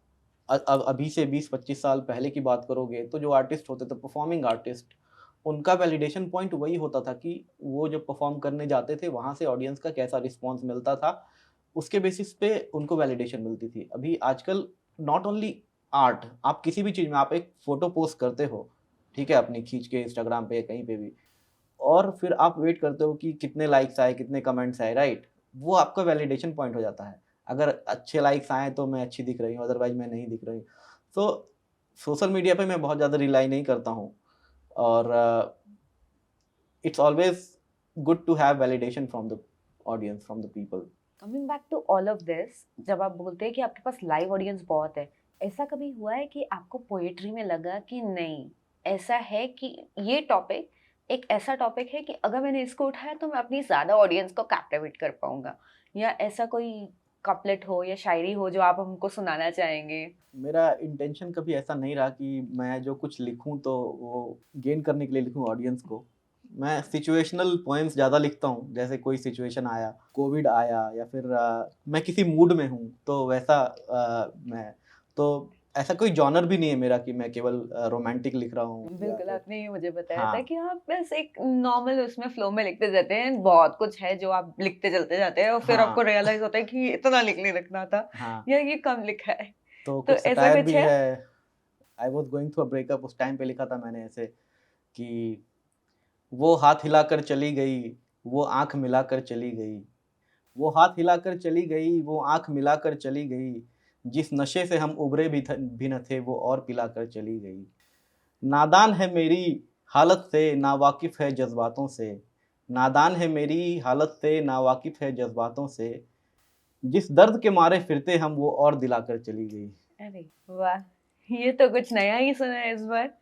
अभी से 20-25 साल पहले की बात करोगे तो जो आर्टिस्ट होते थे, परफॉर्मिंग आर्टिस्ट, उनका वैलिडेशन पॉइंट वही होता था कि वो जब परफॉर्म करने जाते थे, वहाँ से ऑडियंस का कैसा रिस्पॉन्स मिलता था, उसके बेसिस पे उनको वैलिडेशन मिलती थी। अभी आजकल नॉट ओनली आर्ट, आप किसी भी चीज़ में आप एक फ़ोटो पोस्ट करते हो, ठीक है? अपनी खींच के इंस्टाग्राम पे या कहीं पे भी, और फिर आप वेट करते हो कि कितने लाइक्स आए, कितने कमेंट्स आए, राइट? वो आपका वैलिडेशन पॉइंट हो जाता है। अगर अच्छे लाइक्स आए तो मैं अच्छी दिख रही हूँ, अदरवाइज़ मैं नहीं दिख रही हूँ। सो सोशल मीडिया पे मैं बहुत ज़्यादा रिलाई नहीं करता हूँ, और it's always good to have validation from the audience, from the people. Coming back to all of this, जब आप बोलते हैं कि आपके पास लाइव ऑडियंस बहुत है, ऐसा कभी हुआ है कि आपको पोएट्री में लगा कि नहीं, ऐसा है कि ये टॉपिक एक ऐसा टॉपिक है कि अगर मैंने इसको उठाया तो मैं अपनी ज़्यादा ऑडियंस को कैप्टिवेट कर पाऊंगा, या ऐसा कोई कपलेट हो या शायरी हो जो आप हमको सुनाना चाहेंगे? मेरा इंटेंशन कभी ऐसा नहीं रहा कि मैं जो कुछ लिखूं तो वो गेन करने के लिए लिखूं ऑडियंस को। मैं सिचुएशनल पोएम्स ज़्यादा लिखता हूँ, जैसे कोई सिचुएशन आया, कोविड आया या फिर मैं किसी मूड में हूँ तो वैसा मैं तो ऐसा कोई जॉनर भी नहीं है मेरा कि मैं केवल रोमांटिक लिख रहा हूँ या बिल्कुल, फिर आपने ये मुझे बताया था हाँ, कि आप बस एक नॉर्मल उसमें फ्लो में लिखते जाते हैं, बहुत कुछ है जो आप लिखते चलते जाते हैं और फिर आपको हाँ, रियलाइज़ होता है कि इतना लिख नहीं रखना था हाँ, या ये कम लिखा है। तो तो कुछ ऐसा सटायर कुछ भी है? है। I was going through a breakup, उस टाइम पे लिखा था मैंने ऐसे कि वो हाथ हिलाकर चली गई, वो आँख मिलाकर चली गई। वो हाथ हिलाकर चली गई, वो आँख मिलाकर चली गई। जिस नशे से हम उभरे भी न थे, वो और पिलाकर चली गई। नादान है मेरी हालत से, नावाकिफ़ है जज़्बातों से। नादान है मेरी हालत से, नावाकिफ़ है जज़्बातों से। जिस दर्द के मारे फिरते हम, वो और दिलाकर चली गई। अरे वाह! ये तो कुछ नया ही सुना है इस बार।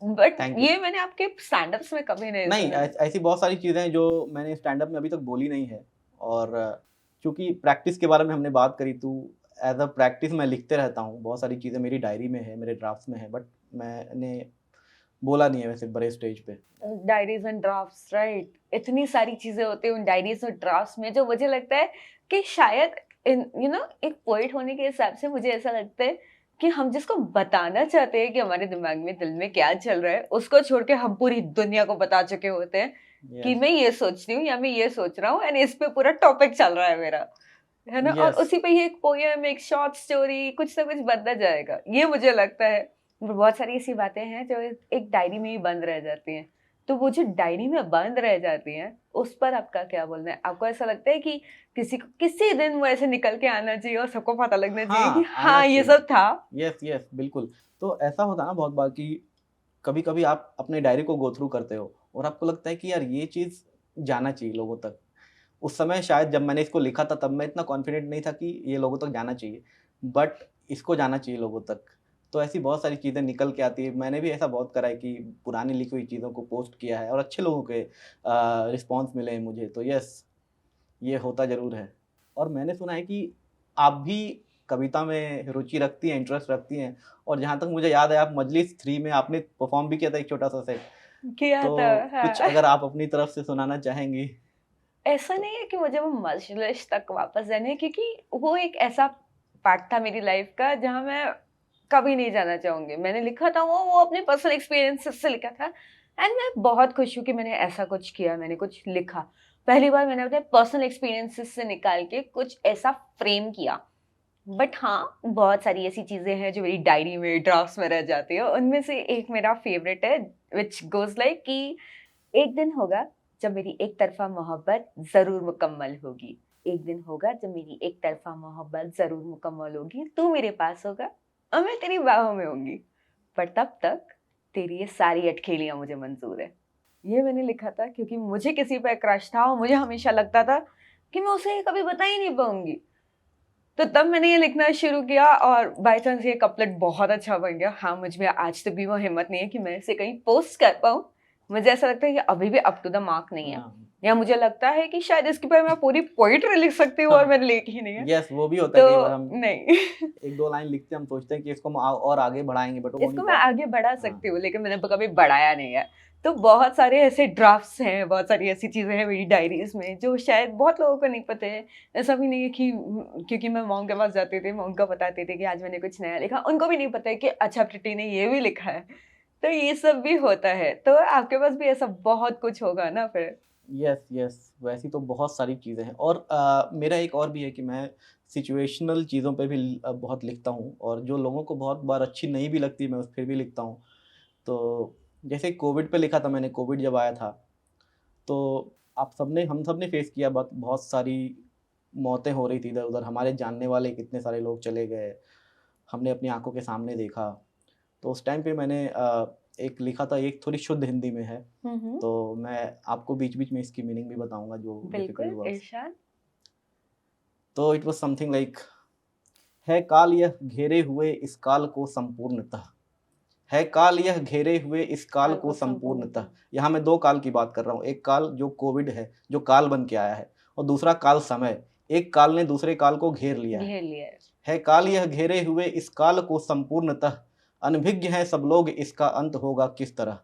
But thank you. ये मैंने आपके स्टैंड-अप्स में कभी नहीं नहीं, सुना। ऐसी बहुत सारी चीज़ें हैं जो मैंने स्टैंड-अप में अभी तक बोली नहीं है और चूँकि प्रैक्टिस के बारे में हमने बात करी तो एज़ अ प्रैक्टिस मैं लिखते रहता हूँ। बहुत सारी चीज़ें मेरी डायरी में है, मेरे ड्राफ्ट्स में है बट मैंने बोला नहीं है वैसे बड़े स्टेज पे। Diaries and drafts, right? इतनी सारी चीज़ें होती हैं उन डायरीज़ और ड्राफ्ट्स में, जो मुझे लगता है कि शायद एक पोएट होने के हिसाब से मुझे ऐसा लगता है कि हम जिसको बताना चाहते हैं कि हमारे दिमाग में, दिल में क्या चल रहा है, उसको छोड़ के हम पूरी दुनिया को बता चुके होते हैं कि यस, मैं ये सोचती हूँ या मैं ये सोच रहा हूँ एंड इस पे पूरा टॉपिक चल रहा है मेरा। है ना? और यस। उसी पे ही एक पोएम, एक शॉर्ट स्टोरी, कुछ ना कुछ बनता जाएगा। ये मुझे लगता है। और बहुत सारी ऐसी बातें हैं जो एक डायरी में ही बंद रह जाती हैं। तो वो जो डायरी में बंद रह जाती हैं, उस पर आपका क्या बोलना है? आपको ऐसा लगता है कि किसी को किसी दिन वो ऐसे निकल के आना चाहिए और सबको पता लगना चाहिए कि हाँ, आना हाँ, ये चाहिए। सब था? यस, यस, बिल्कुल। तो ऐसा होता है ना बहुत बार कि कभी-कभी आप अपने डायरी को गो थ्रू करते हो और आपको लगता है कि यार ये चीज़ जाना चाहिए लोगों तक। उस समय शायद जब मैंने इसको लिखा था तब मैं इतना कॉन्फिडेंट नहीं था कि ये लोगों तक जाना चाहिए, बट इसको जाना चाहिए लोगों तक। तो ऐसी बहुत सारी चीज़ें निकल के आती है। मैंने भी ऐसा बहुत करा है कि पुरानी लिखी हुई चीज़ों को पोस्ट किया है और अच्छे लोगों के रिस्पॉन्स मिले हैं मुझे। तो यस, ये होता ज़रूर है। और मैंने सुना है कि आप भी कविता में रुचि रखती हैं, इंटरेस्ट रखती हैं और जहाँ तक मुझे याद है आप मजलिस 3 में आपने परफ़ॉर्म भी किया था एक छोटा-सा सेट। किया था, तो कुछ हाँ। अगर आप अपनी तरफ से सुनाना चाहेंगी? ऐसा तो नहीं है कि मुझे वो मजलिस तक वापस जाना है, क्योंकि वो एक ऐसा पार्ट था मेरी लाइफ का जहाँ मैं कभी नहीं जाना चाहूंगी। मैंने लिखा था वो अपने पर्सनल एक्सपीरियंसेस से लिखा था एंड मैं बहुत खुश हूँ कि मैंने ऐसा कुछ किया, मैंने कुछ लिखा। पहली बार मैंने अपने पर्सनल एक्सपीरियंसेस से निकाल के कुछ ऐसा फ्रेम किया। बट हाँ, बहुत सारी ऐसी चीजें हैं जो मेरी डायरी में, ड्राफ्ट्स में रह जाती है। उनमें से एक मेरा फेवरेट है, विच गोज लाइक कि एक दिन होगा जब मेरी एक तरफ़ा मोहब्बत ज़रूर मुकम्मल होगी। एक दिन होगा जब मेरी एक तरफ़ा मोहब्बत ज़रूर मुकम्मल होगी। तू मेरे पास होगा और मैं तेरी बाहों में होंगी। पर तब तक तेरी ये सारी अटखेलियाँ मुझे मंज़ूर है। ये मैंने लिखा था क्योंकि मुझे किसी पे क्रश था और मुझे हमेशा लगता था कि मैं उसे कभी बता ही नहीं पाऊँगी। तो तब मैंने ये लिखना शुरू किया और बाय चांस ये कपलेट बहुत अच्छा बन गया। हाँ, मुझ में आज तक भी वो हिम्मत नहीं है कि मैं इसे कहीं पोस्ट कर पाऊँ। मुझे ऐसा लगता है कि अभी भी अप टू द मार्क नहीं है। हाँ, या मुझे लगता है कि शायद इसके ऊपर मैं पूरी पोएट्री लिख सकती हूँ और हाँ। मैंने लिखी ही नहीं है। यस, वो भी होता है कई बार हम तो नहीं। 1-2 लाइन लिखते हैं, हम सोचते हैं कि इसको हम और आगे बढ़ाएँगे बट वो हो नहीं इसको मैं पाता। आगे बढ़ा हाँ, सकती हूँ, लेकिन मैंने कभी बढ़ाया नहीं है। तो बहुत सारे ऐसे ड्राफ्ट्स हैं, बहुत सारी ऐसी चीज़ें हैं मेरी डायरीज़ में जो शायद बहुत लोगों को नहीं पता है। ऐसा भी नहीं है कि क्योंकि मैं मॉम के पास जाती थी, मैं उनको बताती थी कि आज मैंने कुछ नया लिखा। उनको भी नहीं पता है कि अच्छा, प्रीति ने ये भी लिखा है। तो ये सब भी होता है। तो आपके पास भी ऐसा बहुत कुछ होगा ना फिर? यस, यस, वैसी तो बहुत सारी चीज़ें हैं और मेरा एक और भी है कि मैं सिचुएशनल चीज़ों पे भी बहुत लिखता हूँ और जो लोगों को बहुत बार अच्छी नहीं भी लगती, मैं उस फिर भी लिखता हूँ। तो जैसे कोविड पे लिखा था मैंने, कोविड जब आया था, तो हम सब ने फेस किया, बहुत सारी मौतें हो रही थी इधर-उधर, हमारे जानने वाले कितने सारे लोग चले गए, हमने अपनी आँखों के सामने देखा। तो उस टाइम पे मैंने एक लिखा था, एक थोड़ी शुद्ध हिंदी में है, हुँ, हुँ। तो मैं आपको बीच-बीच में इसकी मीनिंग भी बताऊँगा जो डिफ़िकल्ट बिल्कुल, वर्ड्स। इरशाद। तो इट वाज समथिंग लाइक, है काल यह घेरे हुए इस काल को संपूर्णतः, है काल यह घेरे हुए इस काल को संपूर्णतः। यहाँ मैं दो काल की बात कर रहा हूँ, एक काल जो कोविड है, जो काल बन के आया है, और दूसरा काल समय। एक काल ने दूसरे काल को घेर लिया है काल यह घेरे हुए इस काल को संपूर्णतः, अनभिज्ञ हैं सब लोग इसका अंत होगा किस तरह।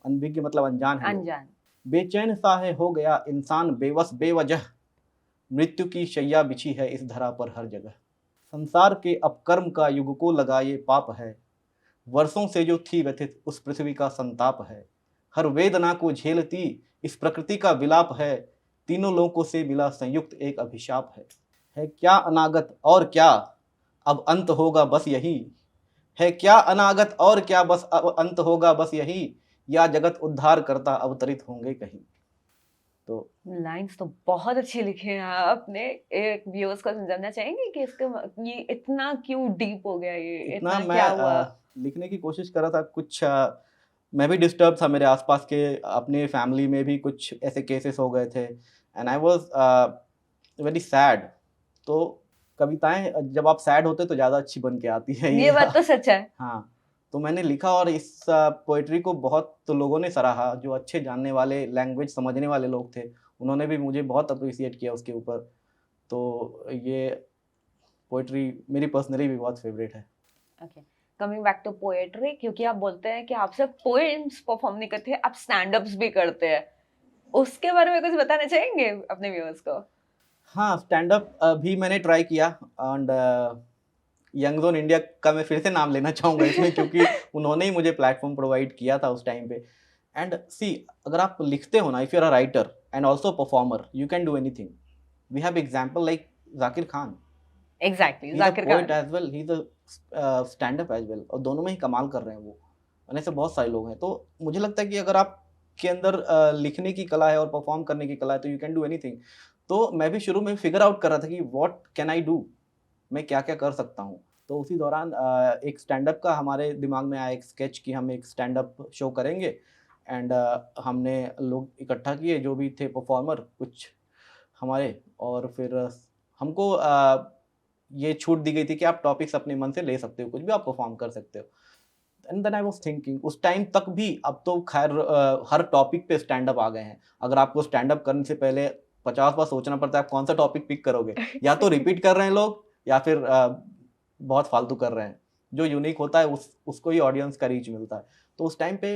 अनभिज्ञ मतलब अनजान है लोग। बेचैन सा है हो गया इंसान बेवस बेवजह, मृत्यु की शैया बिछी है इस धरा पर हर जगह। संसार के अपकर्म का युग को लगा ये पाप है, वर्षों से जो थी व्यथित उस पृथ्वी का संताप है। हर वेदना को झेलती इस प्रकृति का विलाप है, तीनों लोकों से मिला संयुक्त एक अभिशाप है क्या अनागत और क्या अब अंत होगा बस यही, है क्या अनागत और क्या बस अब अंत होगा बस यही, या जगत उद्धार करता अवतरित होंगे कहीं। तो लाइंस तो बहुत अच्छी लिखे हैं आपने। एक व्यूअर्स को समझाना चाहेंगे कि इसका ये इतना क्यों डीप हो गया, ये इतना इतना मैं क्या हुआ? लिखने की कोशिश कर रहा था कुछ, मैं भी डिस्टर्ब था, मेरे आसपास के अपने फैमिली में भी कुछ ऐसे केसेस हो गए थे, and I was very sad. तो कविताएं जब आप सैड होते तो ज़्यादा अच्छी बन के आती है ये बात तो सच है। हाँ, तो मैंने लिखा और इस पोएट्री को बहुत तो लोगों ने सराहा, जो अच्छे जानने वाले, लैंग्वेज समझने वाले लोग थे, उन्होंने भी मुझे बहुत अप्रिशिएट किया उसके ऊपर। तो ये पोएट्री मेरी पर्सनली भी बहुत फेवरेट है। Okay, coming back to poetry, क्योंकि आप बोलते हैं कि आप सिर्फ पोएम्स परफॉर्म नहीं करते, आप स्टैंड अप्स भी करते हैं, उसके बारे में कुछ बताना चाहेंगे अपने व्यूअर्स को? हाँ, स्टैंड अप भी मैंने ट्राई किया, एंड यंग ज़ोन इंडिया का मैं फिर से नाम लेना चाहूँगा इसमें क्योंकि उन्होंने ही मुझे प्लेटफ़ॉर्म प्रोवाइड किया था उस टाइम पे। एंड सी, अगर आप लिखते हो ना, if you are a writer and also performer, you can do anything. We have example like Zakir Khan, exactly, he is a Zakir poet Khan. As well, he is a stand up as well, और दोनों में ही कमाल कर रहे हैं वो। और ऐसे बहुत सारे लोग हैं। तो मुझे लगता है कि अगर आपके अंदर लिखने की कला है और परफॉर्म करने की कला है तो यू कैन डू एनीथिंग। तो मैं भी शुरू में फिगर आउट कर रहा था कि व्हाट कैन आई डू? मैं क्या-क्या कर सकता हूँ? तो उसी दौरान एक स्टैंड अप का हमारे दिमाग में आया एक स्केच कि हम एक स्टैंड अप शो करेंगे, एंड हमने लोग इकट्ठा किए जो भी थे परफॉर्मर कुछ हमारे, और फिर हमको ये छूट दी गई थी कि आप टॉपिक्स अपने मन से ले सकते हो, कुछ भी आप परफॉर्म कर सकते हो। And then I was thinking उस टाइम तक भी, अब तो ख़ैर हर टॉपिक पे स्टैंड अप आ गए हैं। अगर आपको स्टैंड अप करने से पहले 50 बार सोचना पड़ता है आप कौन-सा टॉपिक पिक करोगे। या तो रिपीट कर रहे हैं लोग, या फिर बहुत फालतू कर रहे हैं। जो यूनिक होता है उसको ही ऑडियंस का रीच मिलता है। तो उस टाइम पे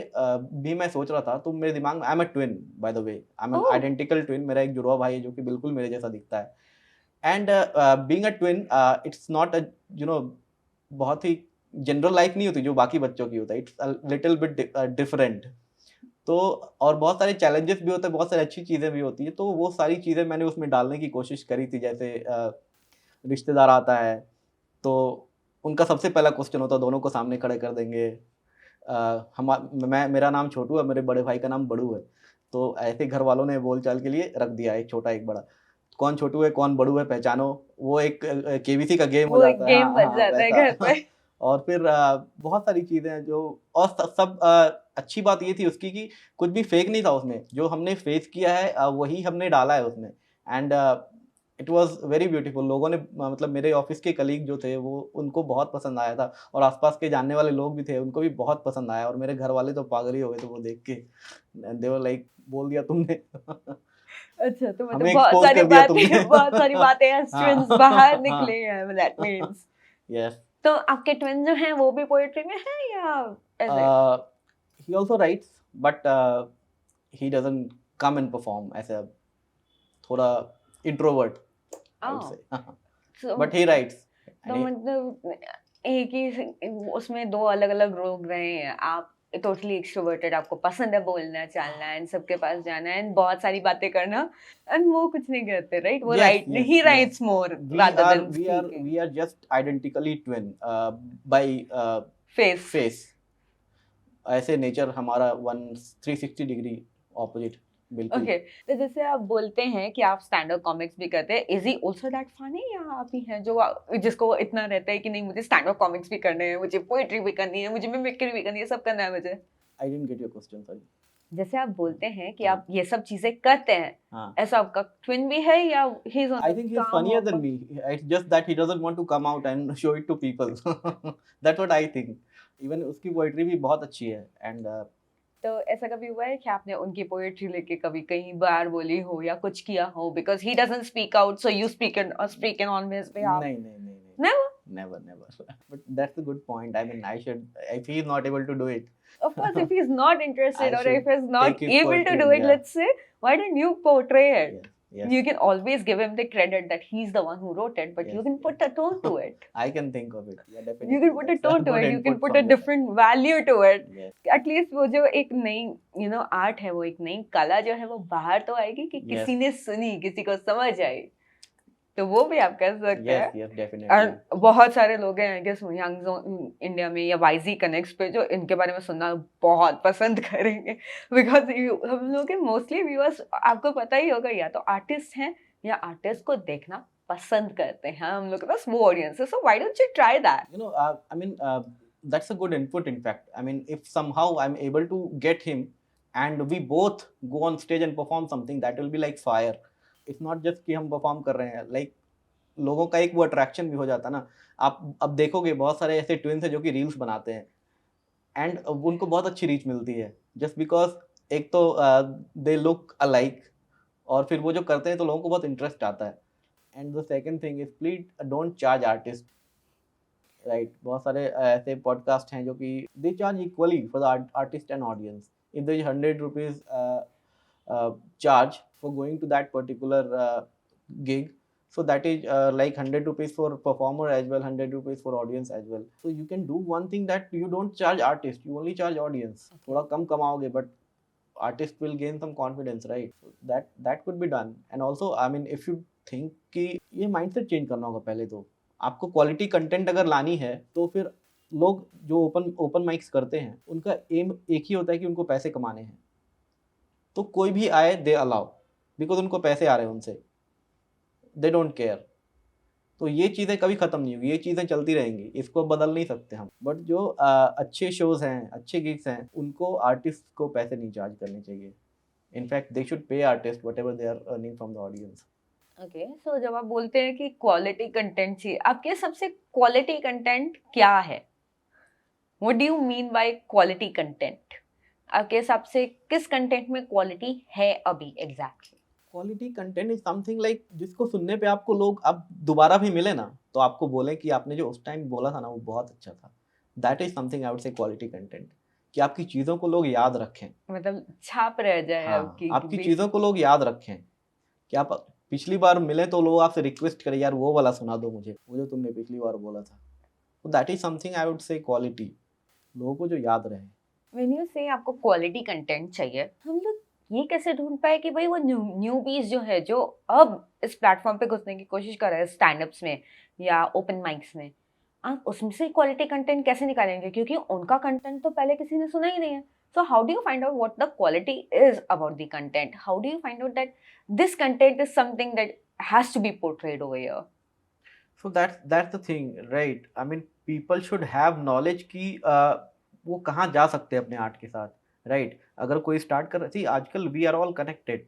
भी मैं सोच रहा था, तो मेरे दिमाग में, I am a twin by the way, I am an oh, identical twin, मेरा एक जुड़वा भाई है जो कि बिल्कुल मेरे जैसा दिखता है। And being a twin, it's not a, you know, बहुत ही जनरल लाइफ नहीं होती जो बाकी बच्चों की होता है, it's a little bit different. तो और बहुत सारे चैलेंजेस भी होते हैं, बहुत सारी अच्छी चीज़ें भी होती हैं, तो वो सारी चीज़ें मैंने उसमें डालने की कोशिश करी थी। जैसे रिश्तेदार आता है, तो उनका सबसे पहला क्वेश्चन होता है, दोनों को सामने खड़े कर देंगे। मेरा नाम छोटू है, मेरे बड़े भाई का नाम बड़ू है। तो ऐसे घर वालों ने बोलचाल के लिए रख दिया, एक छोटा, एक बड़ा। कौन छोटू है, कौन बड़ू है, पहचानो। वो एक केबीसी का गेम हो वो एक जाता है। गेम हाँ, बन हाँ, जाता है घर वैसा। पे। और फिर बहुत सारी चीज़ें हैं जो, और सब अच्छी बात ये थी उसकी कि कुछ भी फेक नहीं था उसमें। जो हमने फेस किया है वही हमने डाला है उसमें, and it was very beautiful. लोगों ने मतलब मेरे ऑफ़िस के कलीग जो थे वो, उनको बहुत पसंद आया था, और आस-पास के जानने वाले लोग भी थे, उनको भी बहुत पसंद आया, और मेरे घर वाले तो पागल ही हो गए थे वो देख के। दे वर लाइक, बोल दिया तुमने। अच्छा, तो मतलब हमें एक्सपोज़ कर दिया तुमने। बहुत सारी बातें एज़ ट्विन्स हाँ। बाहर हाँ, निकले हैं, दैट मीन्स। यस। तो आपके ट्विन जो हैं वो भी पोएट्री में हैं या ऐसे? He also writes, but he doesn't come and perform as a थोड़ा introvert, I would oh! say. So But he writes. तो And he, मतलब एक ही उसमें 2 अलग-अलग लोग रहे हैं। आप टोटली एक्स्ट्रोवर्टेड, आपको पसंद है बोलना, चालना एंड सबके पास जाना एंड बहुत सारी बातें करना, एंड वो कुछ नहीं करते, राइट? वो yes, yes, ही yes. Writes more We rather are than we are speaking. we are just identically twin by face. face. ऐसे नेचर हमारा 360 डिग्री ऑपोजिट, बिल्कुल। ओके, तो जैसे आप बोलते हैं कि आप स्टैंड अप कॉमिक्स भी करते हैं, is he also that funny, या आप ही हैं जो जिसको इतना रहता है कि नहीं मुझे स्टैंड अप कॉमिक्स भी करने हैं, मुझे पोएट्री भी करनी है, मुझे मिमिक्री भी करनी है, सब करना है मुझे? I didn't get your question, sorry. जैसे आप बोलते हैं कि हाँ। आप ये सब चीजें करते हैं, हाँ, ऐसा आपका ट्विन भी है या he is on I think he's funnier than me. It's just that he doesn't want to come out and show it to people. That's what I think. Even उसकी पोइट्री भी बहुत अच्छी है एंड तो ऐसा कभी हुआ है कि आपने उनकी पोएट्री लेके कभी कहीं बार बोली हो या कुछ किया हो because he doesn't speak out so you speak in on his behalf? नहीं never? never but that's a good point. I mean, I should, if he is not able to do it, Of course, if he's not interested I or should if he's not take his able to poetry. do it, Yeah, let's say, why don't you portray it? yes, You can always give him the credit that he's the one who wrote it, but you Yes, can put a tone to it. I can think of it. Yeah, definitely. You can put a That's tone to good it. You can input put a from your side. different value to it. Yes, at least वो जो एक नई art है, वो एक नई कला जो है वो बाहर तो आएगी कि Yes. किसी ने सुनी, किसी को समझ आई, तो वो भी आप कर सकते हैं। yes, definitely. और बहुत सारे लोग हैं I guess young zone India में या वाईजी कनेक्ट्स पे जो इनके बारे में सुनना बहुत पसंद करेंगे बिकॉज हम लोग के मोस्टली व्यूअर्स आपको पता ही होगा या तो आर्टिस्ट हैं या आर्टिस्ट को देखना पसंद करते हैं। हम लोग के पास वो ऑडियंस है, so why don't you try that? You know, I mean, that's a good input. In fact, I mean, if somehow I'm able to get him, and we both go on stage and perform something, that will be like fire. It's not just कि हम perform कर रहे हैं, like लोगों का एक वो attraction भी हो जाता ना। आप अब देखोगे बहुत सारे ऐसे ट्विन्स हैं जो कि रील्स बनाते हैं एंड उनको बहुत अच्छी रीच मिलती है जस्ट बिकॉज एक तो दे लुक अलाइक और फिर वो जो करते हैं तो लोगों को बहुत इंटरेस्ट आता है। And the second thing is please don't charge artist, right? बहुत सारे ऐसे पॉडकास्ट हैं जो कि they charge equally for the artist and audience. If they 100 rupees charge for going to that particular gig, so that is like 100 rupees for performer as well, 100 rupees for audience as well. So you can do one thing, that you don't charge artist, you only charge audience. थोड़ा कम कमाओगे but artist will gain some confidence, right? So that could be done. And also I mean, if you think कि ये mindset change करना होगा पहले तो आपको quality content अगर लानी है तो फिर लोग जो ओपन माइक्स करते हैं उनका एम एक ही होता है कि उनको पैसे कमाने हैं, तो कोई भी आए दे अलाउ, बिकॉज उनको पैसे आ रहे हैं उनसे, दे डोंट केयर। तो ये चीज़ें कभी ख़त्म नहीं होगी, ये चीज़ें चलती रहेंगी, इसको बदल नहीं सकते हम। बट जो अच्छे शोज़ हैं, अच्छे गिग्स हैं, उनको आर्टिस्ट को पैसे नहीं चार्ज करने चाहिए। In fact they should pay artist whatever they are earning from the audience. Okay, so जब आप बोलते हैं कि क्वालिटी कंटेंट चाहिए, आपके हिसाब से क्वालिटी कंटेंट क्या है? What do you mean by quality content? आपके हिसाब से किस कंटेंट में क्वालिटी है अभी exactly? Quality content is something like जिसको सुनने पे आपको लोग अब दोबारा भी मिले ना तो आपको बोले कि आपने जो उस टाइम बोला था ना वो बहुत अच्छा था। That is something I would से क्वालिटी कंटेंट, कि आपकी चीज़ों को लोग याद रखें। मतलब छाप रह जाए हाँ, आपकी आपकी चीज़ों को लोग याद रखें कि आप पिछली बार मिले तो लोग आपसे रिक्वेस्ट करें, यार वो वाला सुना दो मुझे, वो जो तुमने पिछली बार बोला था। तो that is something I would से क्वालिटी, लोगों को जो याद रहे। व्हेन यू से आपको क्वालिटी कंटेंट चाहिए, हम लोग ये कैसे ढूंढ पाए कि भाई वो न्यूबीज जो है जो अब इस प्लेटफॉर्म पे घुसने की कोशिश कर रहे हैं स्टैंड अप्स में या ओपन माइक्स में, आप उसमें से क्वालिटी कंटेंट कैसे निकालेंगे? क्योंकि उनका कंटेंट तो पहले किसी ने सुना ही नहीं है। So how do you find out what the quality is about the content? How do you find out that this content is something that has to be portrayed over here? So that's the thing, right? I mean, people should have knowledge कि वो कहाँ जा सकते हैं अपने art के साथ, right? अगर कोई स्टार्ट कर रही, आजकल we are all connected,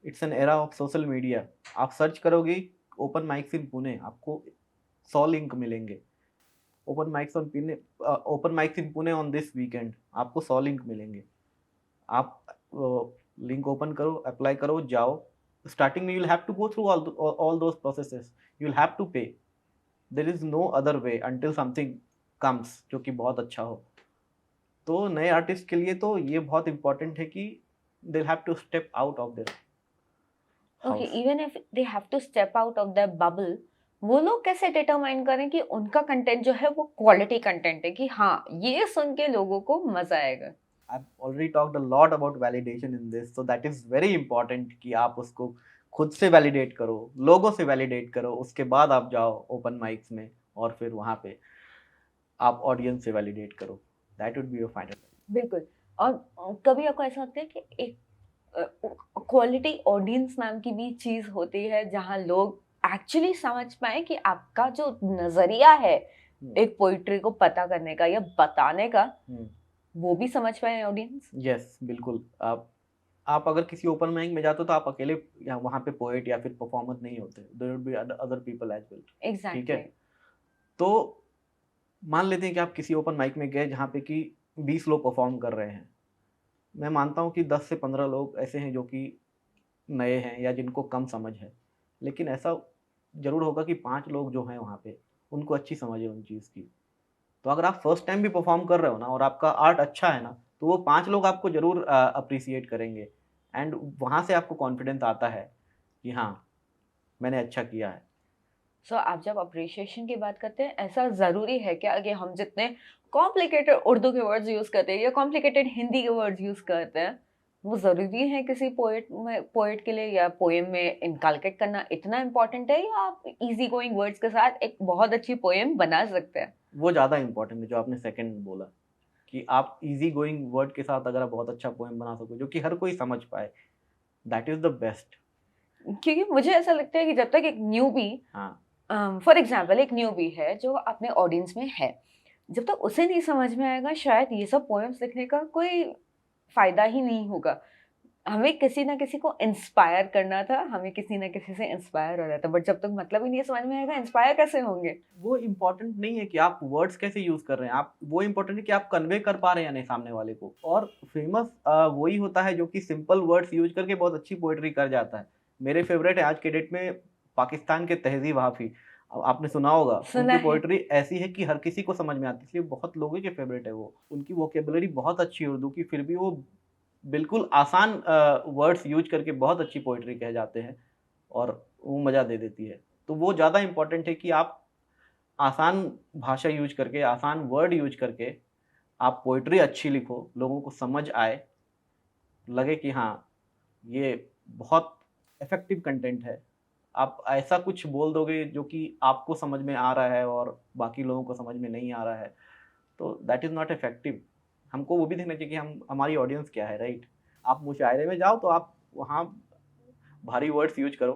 it's an era of social media. आप सर्च करोगे ओपन माइक्स इन पुणे, आपको 100 लिंक मिलेंगे। Open mics in Pune on this weekend, आपको 100 लिंक मिलेंगे। आप लिंक ओपन करो, अप्लाई करो, जाओ। स्टार्टिंग में you will have to go through all those processes, you will have to pay. There is no other way until something comes जो कि बहुत अच्छा हो। तो नए आर्टिस्ट के लिए तो ये बहुत इंपॉर्टेंट है कि they have to step out of their okay, house. Even if they have to step out of that bubble, वो लोग कैसे डिटरमाइन करें कि उनका कंटेंट जो है वो क्वालिटी कंटेंट है, कि हाँ ये सुन के लोगों को मजा आएगा? I've already talked a lot about validation in this, so that is very important कि आप उसको खुद से वैलिडेट करो, लोगों से वैलिडेट करो, उसके बाद आप जाओ ओपन माइक्स में और फिर वहाँ पे आप ऑडियंस से वैलिडेट करो। That would be your final. बिल्कुल। और कभी आपको ऐसा लगता है कि एक क्वालिटी ऑडियंस नाम की भी चीज होती है जहाँ लोग एक्चुअली समझ पाए कि आपका जो नजरिया है एक पोइट्री को पता करने का या बताने का, वो भी समझ पाए ऑडियंस? यस, बिल्कुल। आप अगर किसी ओपन माइक में जाते हो तो आप अकेले या वहाँ पे पोएट या फिर परफॉर्मर नहीं होते, there will be other people as well. ठीक है? एग्जैक्टली। तो मान लेते हैं कि आप किसी ओपन माइक में गए जहाँ पे कि 20 लोग परफॉर्म कर रहे हैं। मैं मानता हूँ कि 10 से 15 लोग ऐसे हैं जो कि नए हैं या जिनको कम समझ है। लेकिन ऐसा ज़रूर होगा कि 5 लोग जो हैं वहाँ पे, उनको अच्छी समझ है उन चीज़ की। तो अगर आप फर्स्ट टाइम भी परफॉर्म कर रहे हो ना और आपका आर्ट अच्छा है ना, तो वो 5 लोग आपको ज़रूर अप्रिशिएट करेंगे एंड वहाँ से आपको कॉन्फिडेंस आता है कि हाँ, मैंने अच्छा किया है। सो आप जब अप्रिशिएशन की बात करते हैं, ऐसा ज़रूरी है क्या कि हम जितने कॉम्प्लिकेटेड उर्दू के वर्ड्स यूज़ करते हैं या कॉम्प्लिकेटेड हिंदी के वर्ड्स यूज़ करते हैं, वो ज़रूरी है किसी पोएट के लिए, या पोएम में इनकलकेट करना इतना इम्पोर्टेंट है, या आप इजी गोइंग वर्ड्स के साथ एक बहुत अच्छी पोएम बना सकते हैं? वो ज़्यादा इम्पोर्टेंट है जो आपने सेकंड बोला कि आप ईज़ी गोइंग वर्ड के साथ अगर आप बहुत अच्छा पोएम बना सको जो कि हर कोई समझ पाए, दैट इज़ द बेस्ट। क्योंकि मुझे ऐसा लगता है कि जब तक एक न्यूबी, हाँ, फॉर एग्जाम्पल एक न्यूबी है जो अपने ऑडियंस में है, जब तक उसे नहीं समझ में आएगा शायद ये सब पोएम्स लिखने का कोई फायदा ही नहीं होगा। हमें किसी ना किसी को इंस्पायर करना था, हमें किसी ना किसी से इंस्पायर हो रहा था, बट जब तक मतलब ही नहीं समझ में आएगा इंस्पायर कैसे होंगे? वो इम्पोर्टेंट नहीं है कि आप वर्ड्स कैसे यूज़ कर रहे हैं, आप वो इम्पोर्टेंट है कि आप कन्वे कर पा रहे हैं या नहीं सामने वाले को। और फेमस वही होता है जो कि सिंपल वर्ड्स यूज़ करके बहुत अच्छी पोएट्री कर जाता है। मेरे फेवरेट है आज के डेट में पाकिस्तान के तहज़ीब हाफ़ी। आपने सुना होगा, सुना उनकी है। पोएट्री ऐसी है कि हर किसी को समझ में आती है, इसलिए बहुत लोगों के फेवरेट है वो। उनकी वोकैब्युलरी बहुत अच्छी है उर्दू की, फिर भी वो बिल्कुल आसान वर्ड्स यूज़ करके बहुत अच्छी पोएट्री कह जाते हैं और वो मज़ा दे देती है। तो वो ज़्यादा इम्पोर्टेंट है कि आप आसान भाषा यूज़ करके, आसान वर्ड यूज़ करके आप पोएट्री अच्छी लिखो, लोगों को समझ आए, लगे कि हाँ, ये बहुत इफ़ेक्टिव कंटेंट है। आप ऐसा कुछ बोल दोगे जो कि आपको समझ में आ रहा है और बाकी लोगों को समझ में नहीं आ रहा है, तो दैट इज़ नॉट इफ़ेक्टिव। हमको वो भी देखना चाहिए कि हम हमारी ऑडियंस क्या है, राइट? आप मुशायरे में जाओ तो आप वहाँ भारी वर्ड्स यूज़ करो,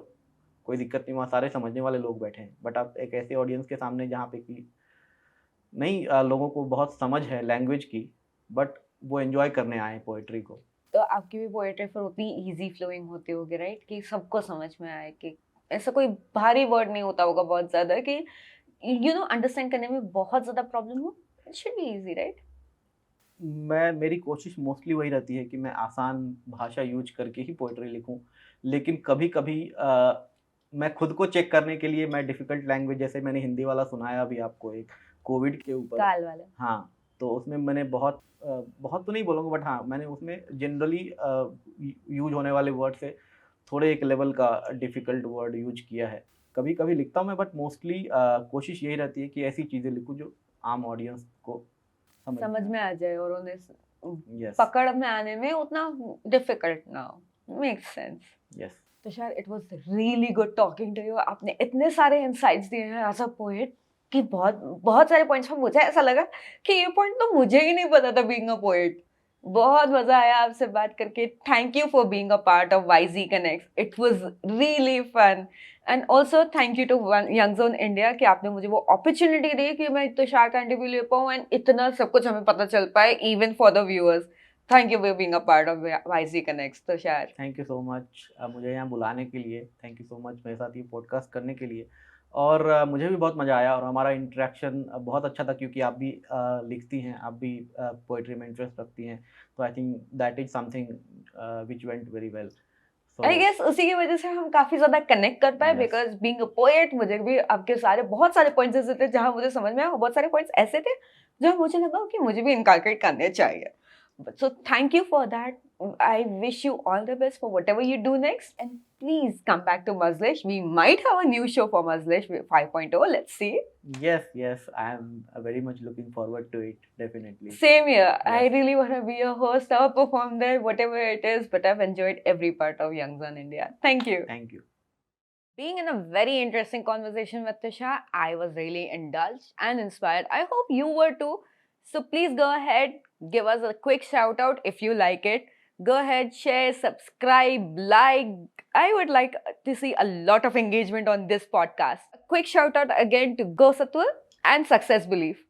कोई दिक्कत नहीं, वहाँ सारे समझने वाले लोग बैठे हैं। बट आप एक ऐसे ऑडियंस के सामने जहाँ पे कि नहीं लोगों को बहुत समझ है लैंग्वेज की, बट वो एन्जॉय करने आए हैं पोएट्री को। तो आपकी भी पोएट्री फिर उतनी इजी फ्लोइंग होती होगी, राइट, कि सबको समझ में आए, कि ऐसा कोई भारी वर्ड नहीं होता होगा बहुत ज्यादा कि अंडरस्टैंड करने में बहुत ज्यादा प्रॉब्लम हो। It should be easy, right? मेरी कोशिश मोस्टली वही रहती है कि मैं आसान भाषा यूज़ करके ही पोएट्री लिखूँ। लेकिन कभी-कभी मैं खुद को चेक करने के लिए मैं डिफ़िकल्ट लैंग्वेज, जैसे मैंने हिंदी वाला सुनाया अभी आपको एक कोविड के ऊपर। काल वाला। हाँ, तो उसमें मैंने बहुत तो नहीं बोलूँगा, बट हाँ, मैंने उसमें जनरली यूज़ होने वाले वर्ड से थोड़े एक लेवल का डिफ़िकल्ट वर्ड यूज़ किया है। कभी-कभी लिखता हूँ मैं, बट मोस्टली कोशिश यही रहती है कि ऐसी चीज़ें लिखूँ जो आम ऑडियंस को समझ समझ में में आए। आ जाए और उन्हें यस, पकड़ में आने में उतना डिफिकल्ट ना हो। Makes sense. Yes. Tushar, it was really good talking to you. आपने इतने सारे इनसाइट्स दिए हैं एज अ पोएट कि बहुत बहुत सारे पॉइंट्स पर मुझे ऐसा लगा कि ये पॉइंट तो मुझे ही नहीं पता था बीइंग अ पोएट। बहुत मजा आया आपसे बात करके। Thank you for being a part of YG connect. It was really fun. And also thank you to young zone India कि आपने मुझे वो अपॉर्चुनिटी दी कि मैं तुषार का इंटरव्यू ले पाऊँ एंड इतना सब कुछ हमें पता चल पाए, even for the viewers. Thank you for being a part of YG connect, Tushar. Thank you so much मुझे यहाँ बुलाने के लिए। थैंक यू सो मच मेरे साथ ये पॉडकास्ट करने के लिए। और मुझे भी बहुत मज़ा आया और हमारा इंटरेक्शन बहुत अच्छा था, क्योंकि आप भी लिखती हैं, आप भी पोएट्री में इंटरेस्ट रखती हैं। तो I think that is something which went very well. I so guess उसी की वजह से हम काफी ज्यादा कनेक्ट कर पाए, yes, because being a poet मुझे भी आपके सारे बहुत सारे पॉइंट्स ऐसे थे जहां मुझे समझ में आया, और बहुत सारे पॉइंट्स ऐसे थे जो मुझे लगा कि मुझे भी इनकलकेट करने चाहिए। So thank you for that. I wish you all the best for whatever you do next, and please come back to Majlis. We might have a new show for Majlis 5.0। Let's see. Yes, I am very much looking forward to it, definitely. Same here. I yes, really want to be a host or perform there, whatever it is, but I've enjoyed every part of Young Zone India. Thank you. Thank you. Being in a very interesting conversation with Tisha, I was really indulged and inspired. I hope you were too. So please go ahead, give us a quick shout out if you like it. Go ahead, share, subscribe, like. I would like to see a lot of engagement on this podcast. A quick shout out again to Go Satul and Success Belief.